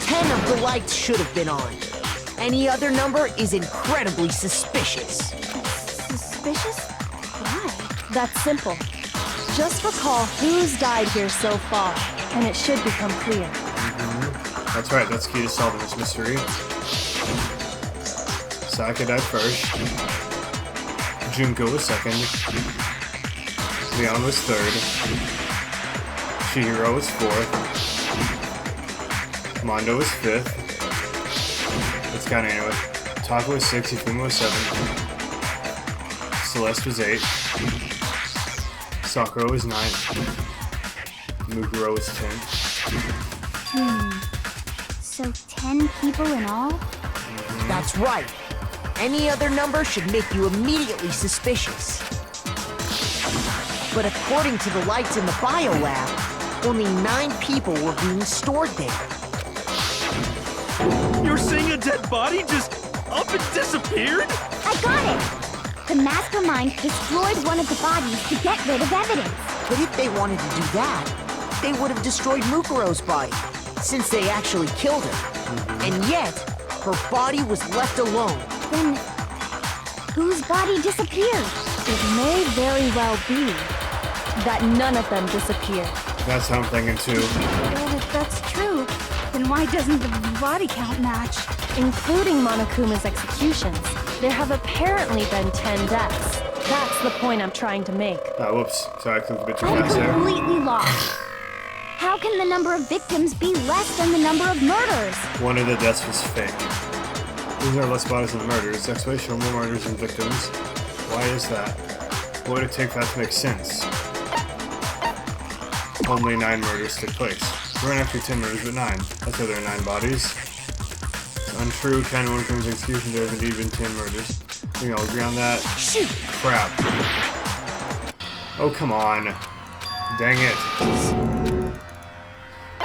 10 of the lights should have been on. Any other number is incredibly suspicious. Suspicious? Why? That's simple. Just recall who's died here so far, and it should become clear. That's right, that's key to solving this mystery. Sayaka died first. Junko was second. Leon was third. Chihiro was fourth. Mondo was fifth. Let's count anyway. Taka was 6, Ifuma was 7. Celeste was 8. Sakura was 9. Mukuro was 10. So 10 people in all? That's right. Any other number should make you immediately suspicious. But according to the lights in the biolab, only 9 people were being stored there. You're saying a dead body just up and disappeared? I got it! The Mastermind destroyed one of the bodies to get rid of evidence. But if they wanted to do that, they would have destroyed Mukuro's body, since they actually killed her. And yet, her body was left alone. Then, whose body disappeared? It may very well be that none of them disappeared. That's what I'm thinking too. Well, if that's true, then why doesn't the body count match? Including Monokuma's executions, there have apparently been 10 deaths. That's the point I'm trying to make. Whoops. Sorry, I clicked a bit too I'm fast there. completely lost. How can the number of victims be less than the number of murders? One of the deaths was fake. These are less bodies than murders. Explanation more murders than victims. Why is that? What would it take for that to make sense? Only 9 murders took place. There weren't actually 10 murders, but 9. That's why there are 9 bodies. It's untrue. 10 one crimes execution. There have indeed been 10 murders. I think I'll agree on that. Shoot! Crap. Oh, come on. Dang it.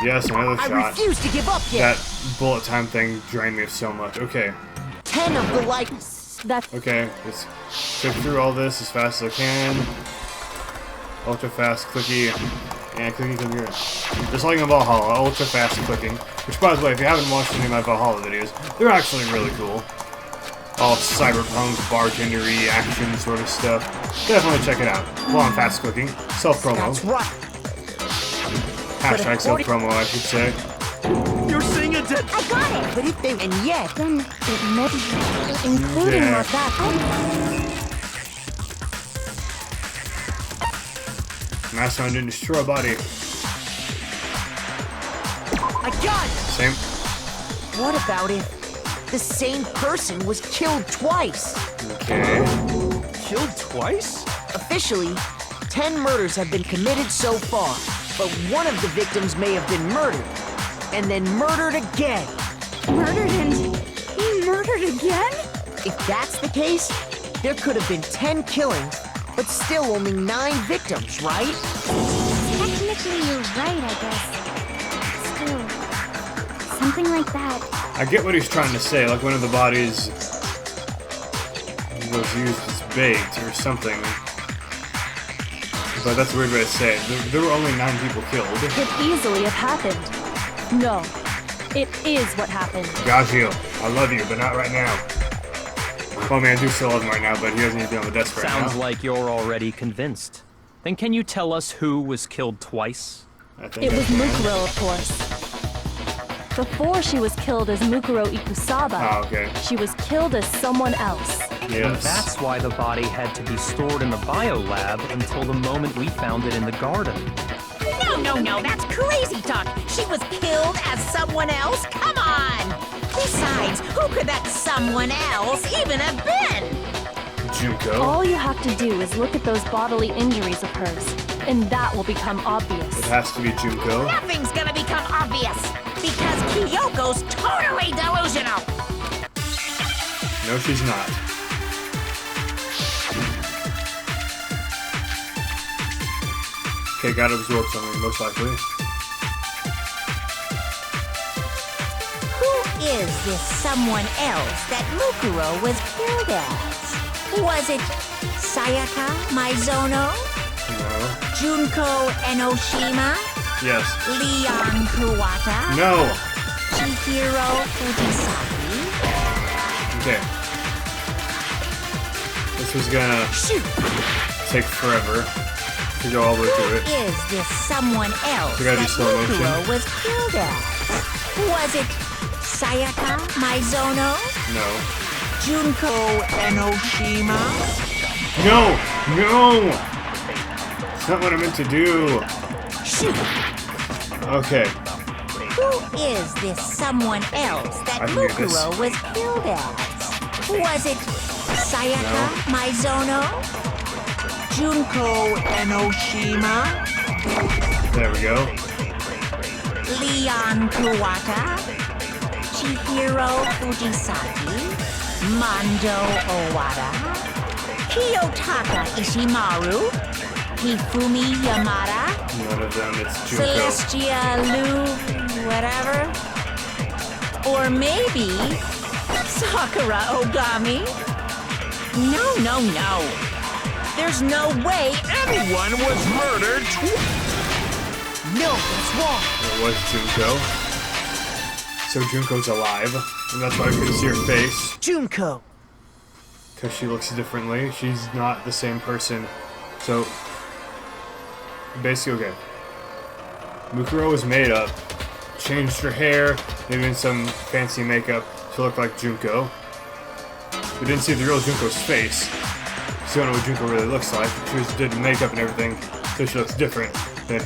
Yes, another shot. I refuse to give up yet. That bullet time thing drained me of so much. Okay. 10 of the lights. That's Okay, let's click through all this as fast as I can. Ultra fast clicky. And clicky, clicky. Just like in Valhalla, ultra fast clicking. Which, by the way, if you haven't watched any of my Valhalla videos, they're actually really cool. All cyberpunk, bartendery, action sort of stuff. Definitely check it out. While I'm fast clicking. Self-promo. That's right. Hashtag self-promo, I should say. You're saying a dead... I got it! But if they... And yet... Then it may, including Yeah. that. Mastermind didn't destroy a body. I got it! Same. What about if the same person was killed twice? Okay. Killed twice? Officially, 10 murders have been committed so far, but one of the victims may have been murdered, and then murdered again. Murdered and he murdered again? If that's the case, there could have been 10 killings, but still only 9 victims, right? technically you're right, I guess. Still, something like that. I get what he's trying to say, like one of the bodies was used as bait or something. But that's a weird way to say it. There were only 9 people killed. Could easily have happened. No, it is what happened. Gagio, I love you, but not right now. Well, I mean, I do still love him right now, but he doesn't need to be on the desk right now. Sounds like you're already convinced. Then can you tell us who was killed twice? I think It was I can. Mukuro, of course. Before she was killed as Mukuro Ikusaba, Oh, okay. she was killed as someone else. Yes. That's why the body had to be stored in the biolab until the moment we found it in the garden. No, that's crazy talk. She was killed as someone else? Come on! Besides, who could that someone else even have been? Junko. All you have to do is look at those bodily injuries of hers, and that will become obvious. It has to be Junko. Nothing's gonna become obvious because Kyoko's totally delusional. No, she's not. Okay, gotta absorb something, most likely. Who is this someone else that Mukuro was killed as? Was it Sayaka Maizono? No. Junko Enoshima? Yes. Leon Kuwata? No! Chihiro Fujisaki? Okay. This was gonna take forever to go all the way through it. Who is this someone else We gotta do that slow motion. Mukuro was killed as? Was it Sayaka Maizono? No. Junko Enoshima? No! No! It's not what I meant to do. Shoot! Okay. Who is this someone else that I knew this. Mukuro was killed as? Was it Sayaka Maizono? Junko Enoshima? There we go. Leon Kuwata? Chihiro Fujisaki? Mando Owada? Kiyotaka Ishimaru? Hifumi Yamada? None of them, it's Junko. Celestia Lu, whatever? Or maybe Sakura Ogami? No. There's no way anyone was murdered. No, that's wrong. It was Junko. So Junko's alive, and that's why I couldn't see her face. Junko. Because she looks differently. She's not the same person. So, basically, okay. Mukuro was made up, changed her hair, maybe in some fancy makeup to look like Junko. We didn't see the real Junko's face. So we don't know what Junko really looks like. She just did makeup and everything, so she looks different. Then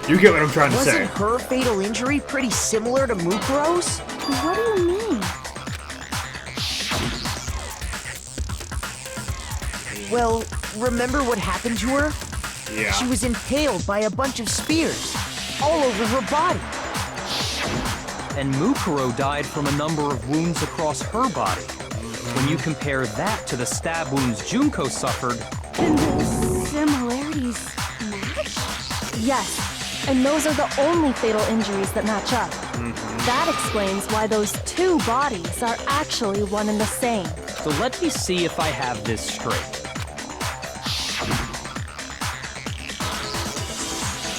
you get what I'm trying to say. Wasn't her fatal injury pretty similar to Mukuro's? What do you mean? Well, remember what happened to her? Yeah. She was impaled by a bunch of spears all over her body. And Mukuro died from a number of wounds across her body. When you compare that to the stab wounds Junko suffered, And the similarities match? Yes, and those are the only fatal injuries that match up. That explains why those two bodies are actually one and the same. so let me see if I have this straight.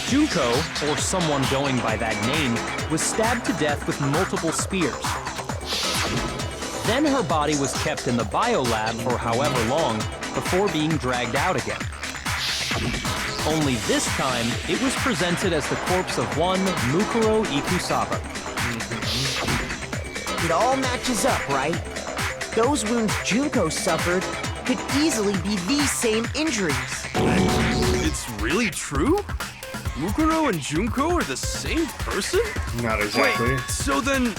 Junko, or someone going by that name, was stabbed to death with multiple spears. Then her body was kept in the biolab for however long before being dragged out again. Only this time, it was presented as the corpse of one Mukuro Ikusaba. It all matches up, right? Those wounds Junko suffered could easily be these same injuries. It's really true? Mukuro and Junko are the same person? Not exactly. Wait, so then...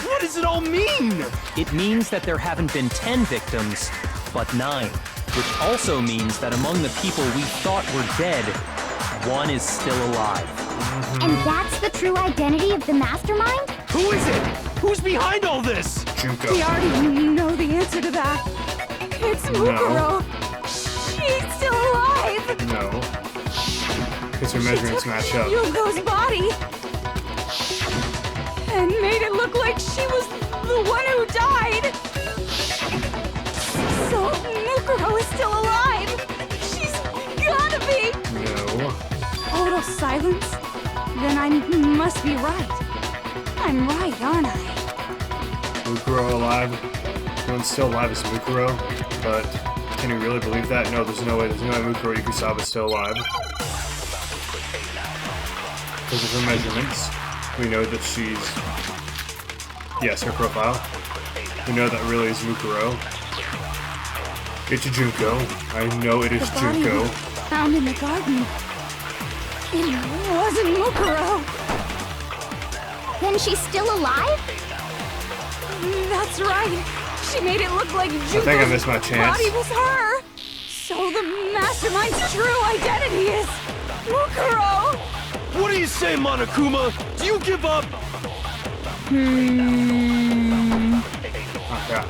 what does it all mean? It means that there haven't been 10 victims, but 9. Which also means that among the people we thought were dead, one is still alive. And that's the true identity of the Mastermind? Who is it? Who's behind all this? Junko. We already know the answer to that. It's Mukuro. She's still alive. No. Because her measurements match up. Yugo's body and made it look like she was the one who died. So Mukuro is still alive. She's gotta be. No. Total silence? Then I must be right. I'm right, aren't I? Mukuro alive. No one's still alive as Mukuro, but can you really believe that? No, there's no way. There's no way Mukuro Ikusaba is still alive. Because of her measurements, we know that she's... Yes, her profile. We know that really is Mukuro. It's Junko. I know it is The body Junko. found in the garden. It wasn't Mukuro. Then she's still alive? That's right. She made it look like Junko's think I missed my chance. body was her. So the Mastermind's true identity is Mukuro. What do you say, Monokuma? Do you give up? Okay.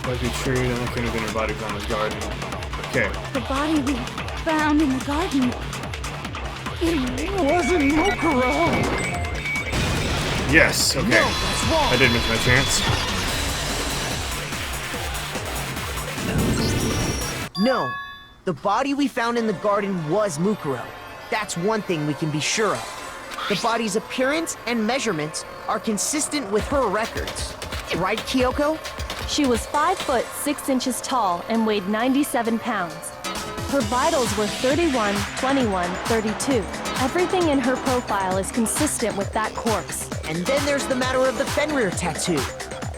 Might be true, then that could have been her body found in the garden. Okay. The body we found in the garden. It wasn't Mukuro. Yes, okay. No, that's wrong. I did miss my chance. No, the body we found in the garden was Mukuro. That's one thing we can be sure of. The body's appearance and measurements are consistent with her records. Right, Kyoko? She was 5 foot 6 inches tall and weighed 97 pounds. Her vitals were 31, 21, 32. Everything in her profile is consistent with that corpse. And then there's the matter of the Fenrir tattoo.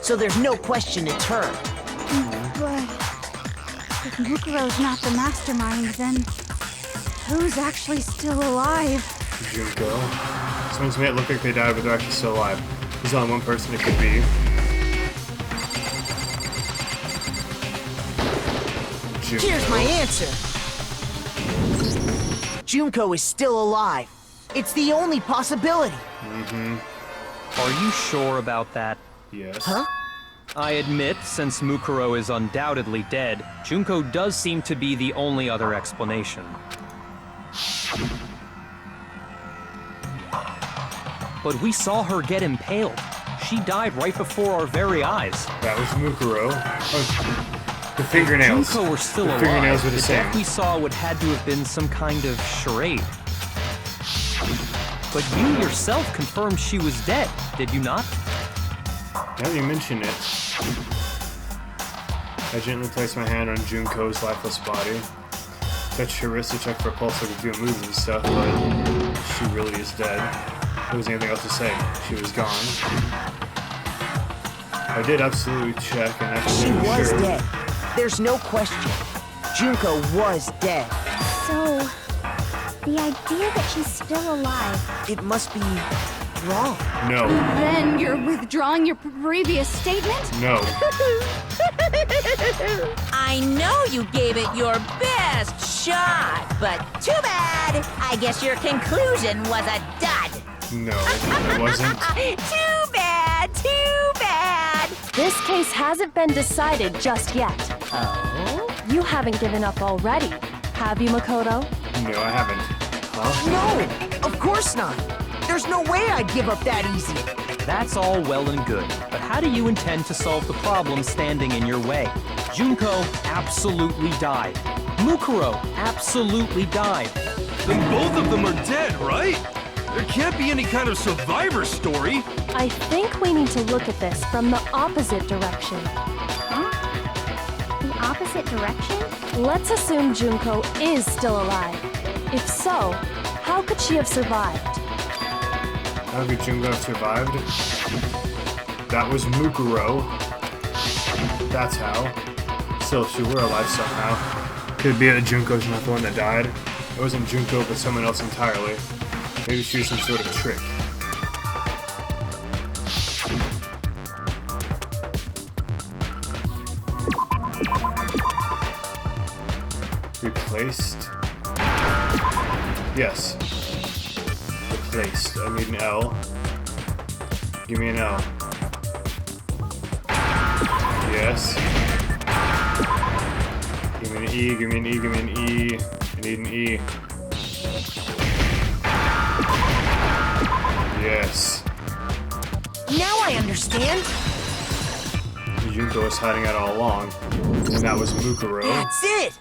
So there's no question it's her. But if Mukuro's not the Mastermind, then who's actually still alive? Junko. Someone's made it look like they died, but they're actually still alive. There's only one person it could be. Junko. Here's my answer. Junko is still alive. It's the only possibility. Are you sure about that? Yes. Huh? I admit, since Mukuro is undoubtedly dead, Junko does seem to be the only other explanation. But we saw her get impaled. She died right before our very eyes. That was Mukuro. Oh, the fingernails. Junko were still alive. Fingernails were the same. death we saw would had to have been some kind of charade. But you yourself confirmed she was dead, did you not? Now that you mention it, I gently placed my hand on Junko's lifeless body. Touched her wrist to check for a pulse like we do in movies and stuff, but she really is dead. There wasn't anything else to say. She was gone. I did absolutely check, and I She was was sure. dead. There's no question. Junko was dead. So, the idea that she's still alive. It must be wrong. No. Then you're withdrawing your previous statement? No. I know you gave it your best shot, but too bad. I guess your conclusion was a dud. No, it wasn't. Too bad, too bad. This case hasn't been decided just yet. Oh? You haven't given up already, have you, Makoto? No, I haven't. Huh? No, of course not. There's no way I'd give up that easy. That's all well and good, but how do you intend to solve the problem standing in your way? Junko absolutely died. Mukuro absolutely died. Then both of them are dead, right? There can't be any kind of survivor story. I think we need to look at this from the opposite direction. Huh? The opposite direction? Let's assume Junko is still alive. If so, how could she have survived? How could Junko have survived? That was Mukuro. That's how. Still, if she were alive somehow. Could it be that Junko's not the one that died? It wasn't Junko, but someone else entirely. Maybe she was some sort of trick. Replaced? Yes. Replaced. I need an L. Give me an L. Yes. Give me an E, give me an E, give me an E. I need an E. Yes. Now I understand. Junko was hiding out all along, and that was Mukuro. That's it.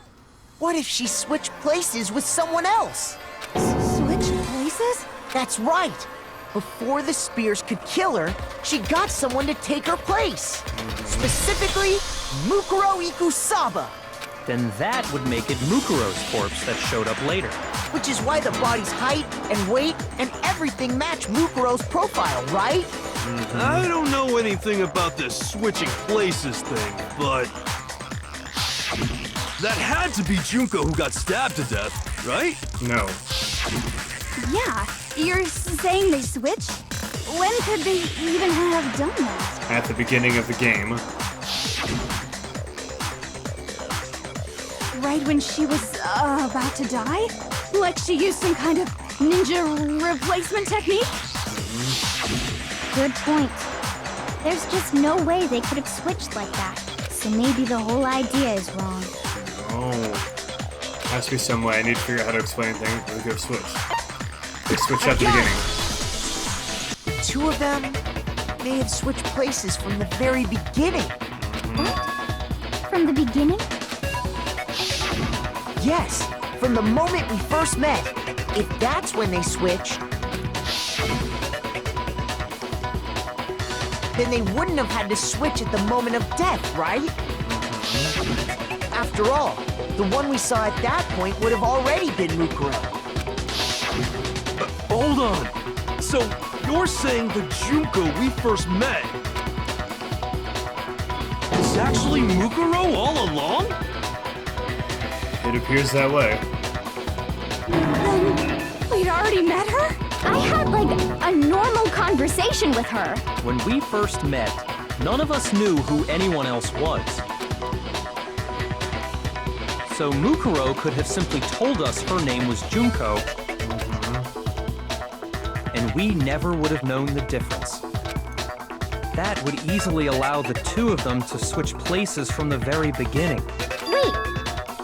What if she switched places with someone else? Switched places? That's right. Before the spears could kill her, she got someone to take her place. Specifically, Mukuro Ikusaba. Then that would make it Mukuro's corpse that showed up later. Which is why the body's height and weight and everything match Mukuro's profile, right? I don't know anything about this switching places thing, but that had to be Junko who got stabbed to death, right? No. Yeah, you're saying they switched? when could they even have done that? At the beginning of the game. Right when she was about to die? Like she used some kind of ninja replacement technique? Good point. There's just no way they could have switched like that. So maybe the whole idea is wrong. Oh. Has to be some way. I need to figure out how to explain things, but we could have switched. They switched at the beginning. The two of them may have switched places from the very beginning. What? From the beginning? Yes, from the moment we first met. If that's when they switched, then they wouldn't have had to switch at the moment of death, right? After all, the one we saw at that point would have already been Mukuro. Hold on. So, you're saying the Junko we first met is actually Mukuro all along? It appears that way. Then we'd already met her? I had, like, a normal conversation with her. When we first met, none of us knew who anyone else was. So Mukuro could have simply told us her name was Junko, and we never would have known the difference. That would easily allow the two of them to switch places from the very beginning. Wait,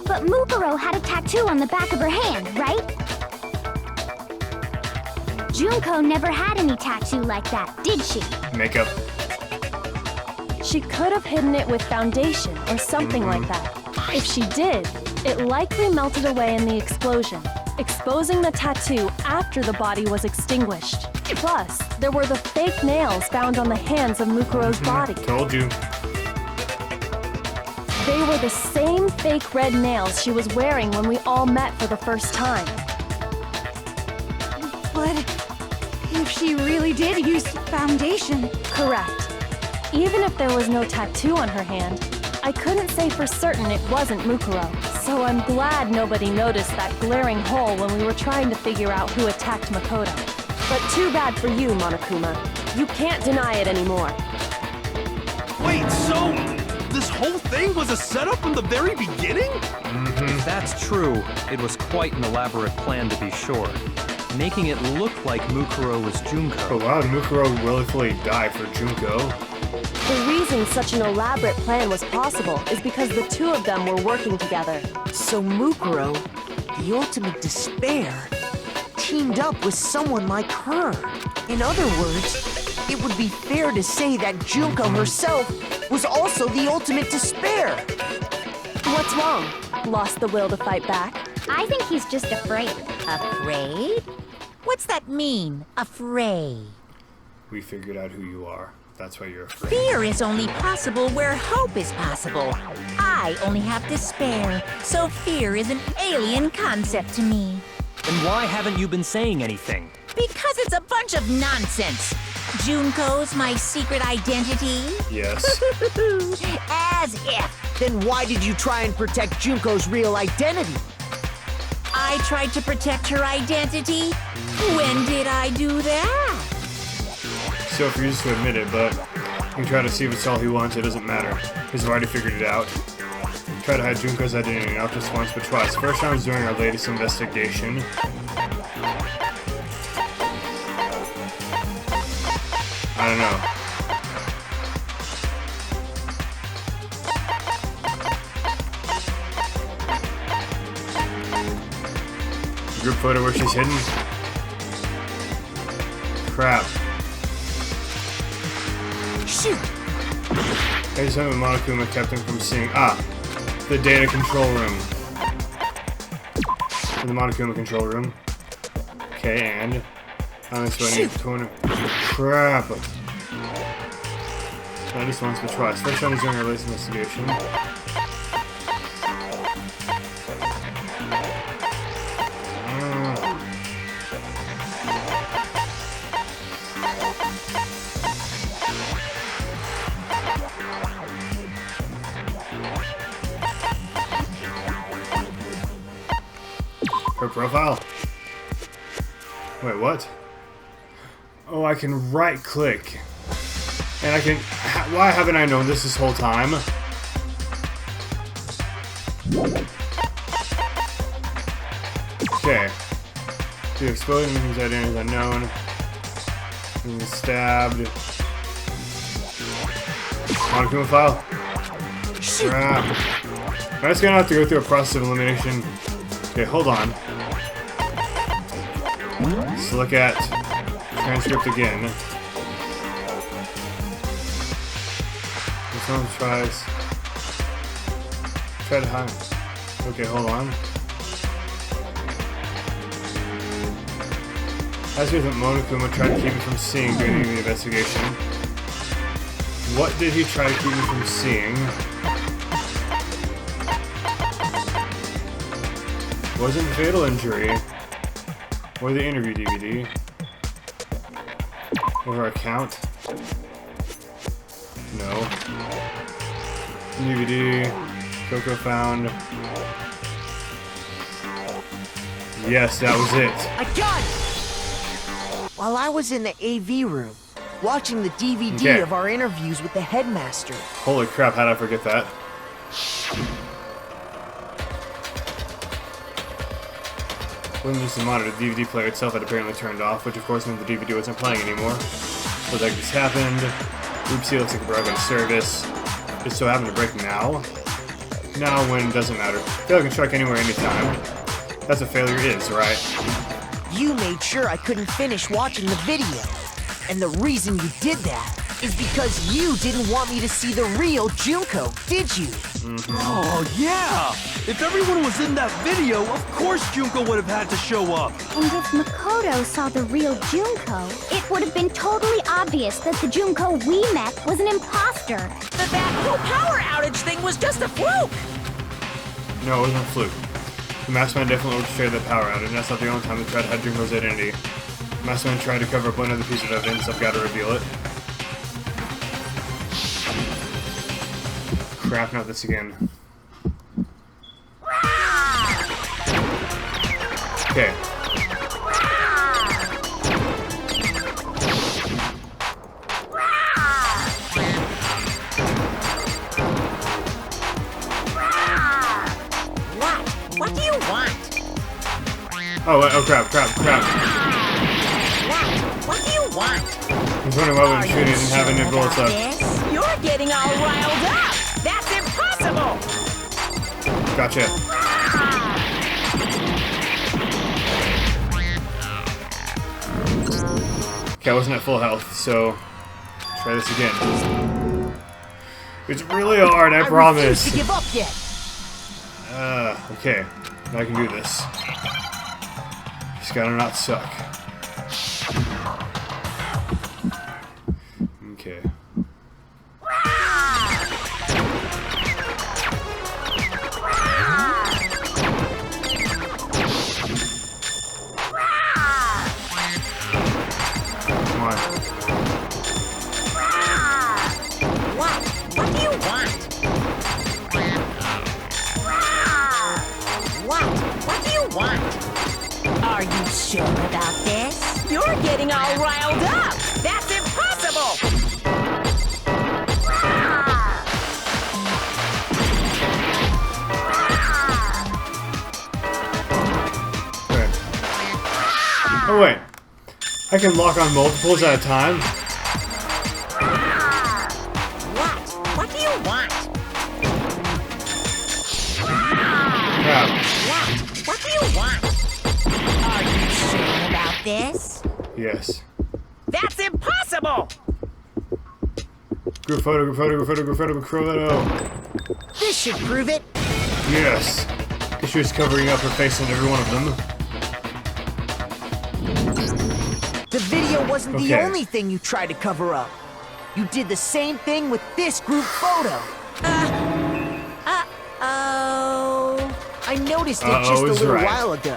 but Mukuro had a tattoo on the back of her hand, right? Junko never had any tattoo like that, did she? Makeup. She could have hidden it with foundation or something like that. If she did, it likely melted away in the explosion, exposing the tattoo after the body was extinguished. Plus, there were the fake nails found on the hands of Mukuro's body. Told you. They were the same fake red nails she was wearing when we all met for the first time. But if she really did use foundation... Correct. Even if there was no tattoo on her hand, I couldn't say for certain it wasn't Mukuro. So I'm glad nobody noticed that glaring hole when we were trying to figure out who attacked Makoto. But too bad for you, Monokuma. You can't deny it anymore. Wait, so this whole thing was a setup from the very beginning? If that's true, it was quite an elaborate plan to be sure, making it look like Mukuro was Junko. But why would Mukuro willfully die for Junko? The reason such an elaborate plan was possible is because the two of them were working together. So Mukuro, the ultimate despair, teamed up with someone like her. In other words, it would be fair to say that Junko herself was also the ultimate despair. What's wrong? Lost the will to fight back? I think he's just afraid. Afraid? What's that mean, afraid? We figured out who you are. That's why you're afraid. Fear is only possible where hope is possible. I only have despair, so fear is an alien concept to me. Then why haven't you been saying anything? Because it's a bunch of nonsense. Junko's my secret identity? Yes. As if. Then why did you try and protect Junko's real identity? I tried to protect her identity? When did I do that? So if he used to admit it, but he can try to see if it's all he wants, it doesn't matter. He's already figured it out. Tried to hide Junko's identity not just once but twice. First time was during our latest investigation. I don't know. Group photo where she's hidden? Crap. Shoot! Here's something Monokuma kept him from seeing. Ah! The data control room. In the Monokuma control room. Okay, and... so I need to corner. Crap! Not just once but twice. First time was during our latest investigation. Her profile? Wait, what? Oh, I can right click. And I can... Why haven't I known this whole time? Okay. The explosion whose identity is unknown. Being stabbed. Monokuma file. Crap. I'm just gonna have to go through a process of elimination. Okay, hold on. Let's look at transcript again. This one tries. Try to hide. Okay, hold on. As with Monokuma tried to keep me from seeing during the investigation. What did he try to keep me from seeing? Wasn't fatal injury or the interview DVD or account? No. DVD. Coco found. Yes, that was it. I got it! While I was in the AV room, watching the DVD of our interviews with the headmaster. Holy crap, how did I forget that? Wasn't just the monitor, the DVD player itself had apparently turned off, which of course meant the DVD wasn't playing anymore. Looks like this happened. Oopsie, looks like it broke out of service. Just so happened to break now. Now, when, doesn't matter. Failure can strike anywhere, anytime. That's what failure is, right? You made sure I couldn't finish watching the video. And the reason you did that is because you didn't want me to see the real Junko, did you? Oh, yeah! If everyone was in that video, of course Junko would have had to show up. And if Makoto saw the real Junko, it would have been totally obvious that the Junko we met was an imposter. That whole power outage thing was just a fluke! No, it wasn't a fluke. The Mastermind definitely orchestrated the power outage, and that's not the only time they tried to hide Junko's identity. The Mastermind tried to cover up one other piece of evidence, I've got to reveal it. Crap, not this again. Okay. What do you want? Oh crap. What do you want? I was wondering why when shooting didn't have any bullets left. You're getting all riled up! That's impossible! Gotcha. Okay, I wasn't at full health, so try this again. It's really hard, I promise. refuse to give up yet. Okay. I can do this. Just gotta not suck. Okay. Come on. What do you want? What do you want? Are you sure about this? You're getting all riled up! That's impossible! Okay. Oh wait. I can lock on multiples at a time? What do you want? Crap. What do you want? Are you sure about this? Yes. That's impossible! Group photo. This should prove it. Yes. She was covering up her face on every one of them. The video wasn't the Okay. only thing you tried to cover up. You did the same thing with this group photo. Oh. I noticed it Uh-oh just a is little right. while ago,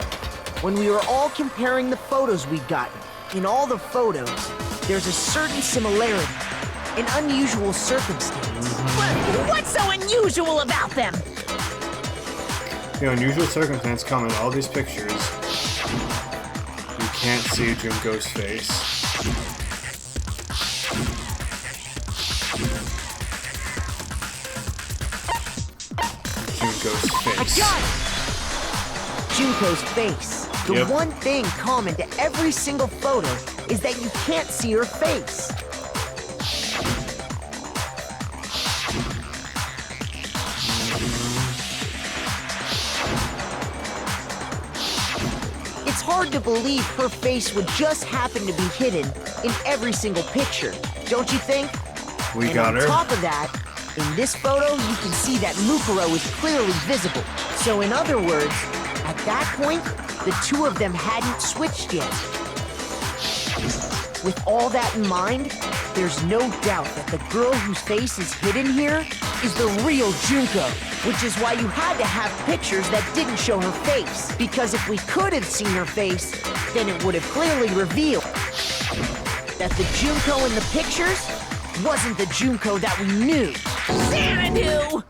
when we were all comparing the photos we'd gotten. In all the photos, there's a certain similarity, an unusual circumstance. What's so unusual about them? The unusual circumstance common in all these pictures. You can't see Junko's face. Junko's I face. got it! Junko's face. The Yep. one thing common to every single photo is that you can't see her face. It's hard to believe her face would just happen to be hidden in every single picture, don't you think? We And got on her. top of that, in this photo, you can see that Mukuro is clearly visible. So in other words, at that point, the two of them hadn't switched yet. With all that in mind, there's no doubt that the girl whose face is hidden here is the real Junko, which is why you had to have pictures that didn't show her face. Because if we could have seen her face, then it would have clearly revealed that the Junko in the pictures wasn't the Junko that we knew. Xanadu!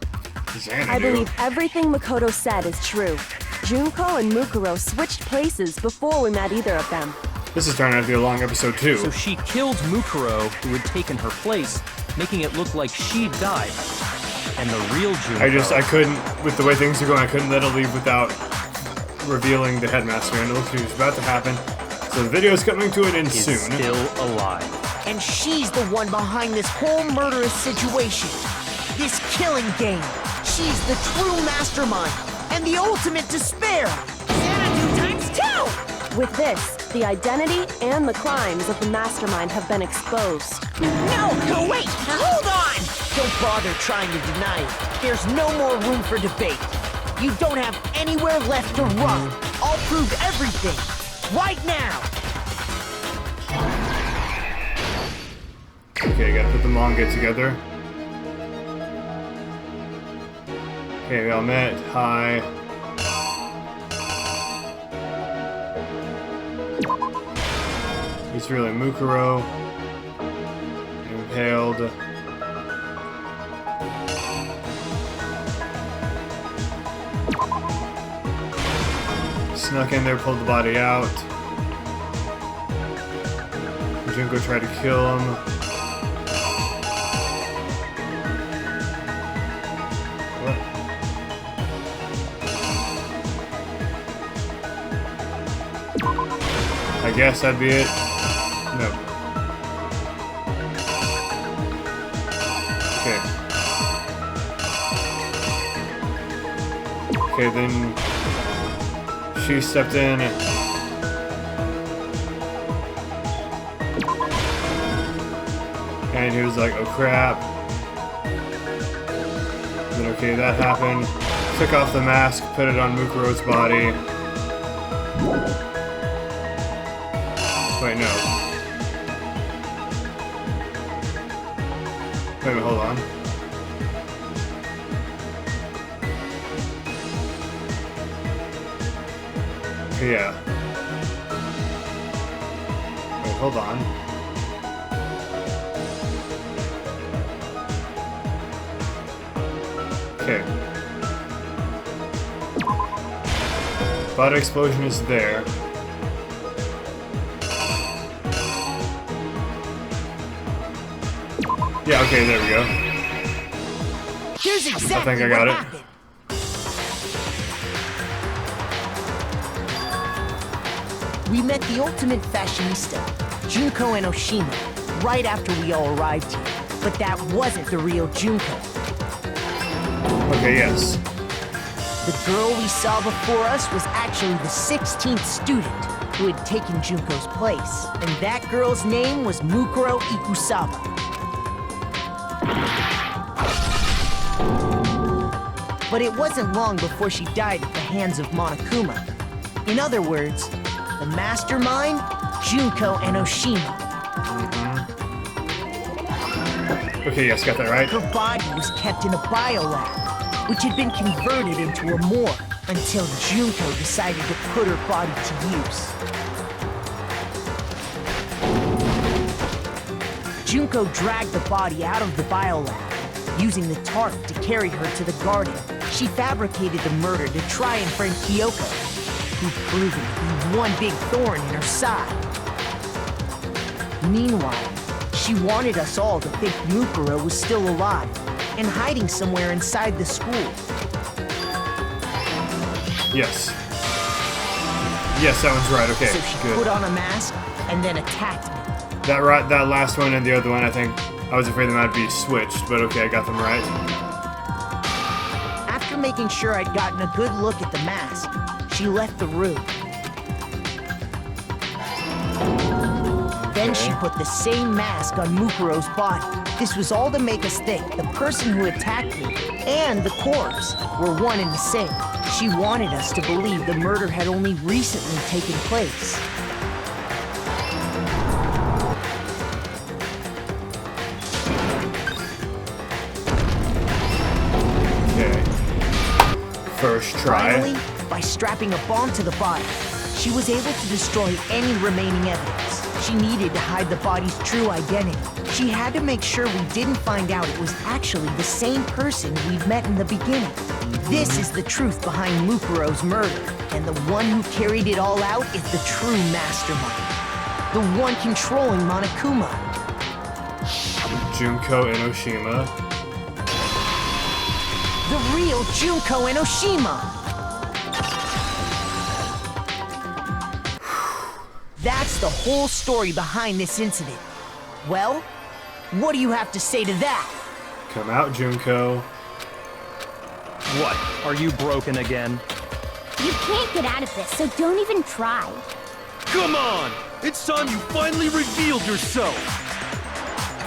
Xanadu. I believe everything Makoto said is true. Junko and Mukuro switched places before we met either of them. This is turning out to be a long episode too. So she killed Mukuro, who had taken her place, making it look like she died. And the real Junko... I couldn't, with the way things are going, I couldn't let her leave without revealing the headmaster, and it looks like it's about to happen. So the video is coming to an end is soon. still alive. And she's the one behind this whole murderous situation. This killing game. She's the true mastermind and the ultimate despair. Xanadu times 2! With this, the identity and the crimes of the Mastermind have been exposed. No, wait! Hold on! Don't bother trying to deny it. There's no more room for debate. You don't have anywhere left to run. I'll prove everything. Right now. Okay, gotta put the manga together. Okay, we all met. Hi. He's really Mukuro. Impaled. Snuck in there, pulled the body out. Junko tried to kill him. What? I guess that'd be it. No. Okay. Okay, then she stepped in. And he was like, oh crap. Then okay, that happened. Took off the mask, put it on Mukuro's body. Wait, no. Wait a minute, hold on. Yeah. Wait, hold on. Okay. Body explosion is there. Yeah, okay, there we go. Here's exactly I think I got what it. happened. We met the ultimate fashionista, Junko and Oshima, right after we all arrived here. But that wasn't the real Junko. Okay, yes. The girl we saw before us was actually the 16th student who had taken Junko's place. And that girl's name was Mukuro Ikusaba. But it wasn't long before she died at the hands of Monokuma. In other words, the mastermind, Junko and Oshima. Okay, yes, got that right. Her body was kept in a biolab, which had been converted into a morgue until Junko decided to put her body to use. Junko dragged the body out of the biolab, using the tarp to carry her to the garden. She fabricated the murder to try and frame Kyoko, who'd proven to be one big thorn in her side. Meanwhile, she wanted us all to think Mukuro was still alive and hiding somewhere inside the school. Yes. Yes, that one's right. Okay, So she good. put on a mask and then attacked me. That last one and the other one, I think I was afraid they might be switched, but okay, I got them right. After making sure I'd gotten a good look at the mask, she left the room. Then she put the same mask on Mukuro's body. This was all to make us think the person who attacked me and the corpse were one and the same. She wanted us to believe the murder had only recently taken place. Okay. First try. Finally, by strapping a bomb to the body, she was able to destroy any remaining evidence. She needed to hide the body's true identity. She had to make sure we didn't find out it was actually the same person we'd met in the beginning. This is the truth behind Mukuro's murder, and the one who carried it all out is the true mastermind. The one controlling Monokuma. Junko Enoshima. The real Junko Enoshima. That's the whole story behind this incident. Well, what do you have to say to that? Come out, Junko. What? Are you broken again? You can't get out of this, so don't even try. Come on! It's time you finally revealed yourself!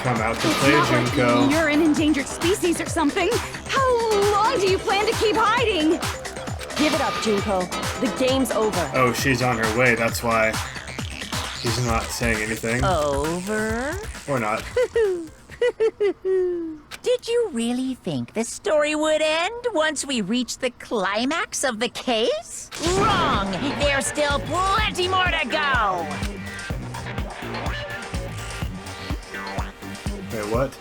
Come out to It's play, not Junko. like you're an endangered species or something. How long do you plan to keep hiding? Give it up, Junko. The game's over. Oh, she's on her way, that's why he's not saying anything. Over? Or not. Did you really think the story would end once we reached the climax of the case? Wrong! There's still plenty more to go! Wait, what?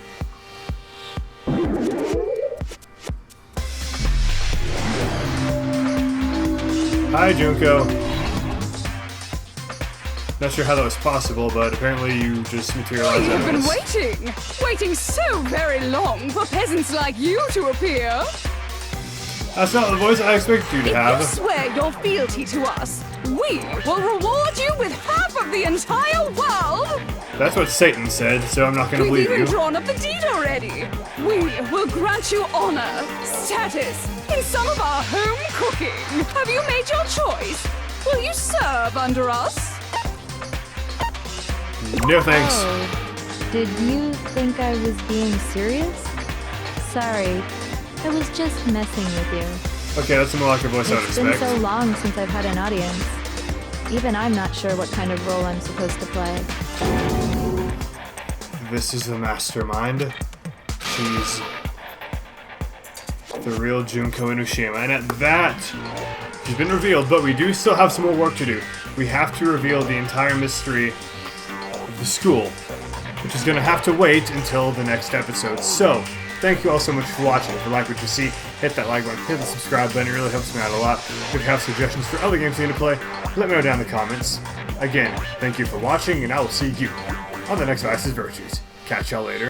Hi, Junko. Not sure how that was possible, but apparently you just materialized We've out been of this. waiting so very long for peasants like you to appear. That's not the voice I expected you to If you have. swear your fealty to us, we will reward you with half of the entire world. That's what Satan said, so I'm not gonna We've believe even you. drawn up the deed already. We will grant you honor, status, in some of our home cooking. Have you made your choice? Will you serve under us? No thanks. Oh, did you think I was being serious? Sorry, I was just messing with you. Okay, that's more like a voice I would It's been expect. so long since I've had an audience. Even I'm not sure what kind of role I'm supposed to play. This is the Mastermind. She's the real Junko Enoshima. And at that, she's been revealed, but we do still have some more work to do. We have to reveal the entire mystery of the school, which is going to have to wait until the next episode. So, thank you all so much for watching. If you like what you see, hit that like button, hit the subscribe button. It really helps me out a lot. If you have suggestions for other games you need to play, let me know down in the comments. Again, thank you for watching, and I will see you on the next Vice's Virtues. Catch y'all later.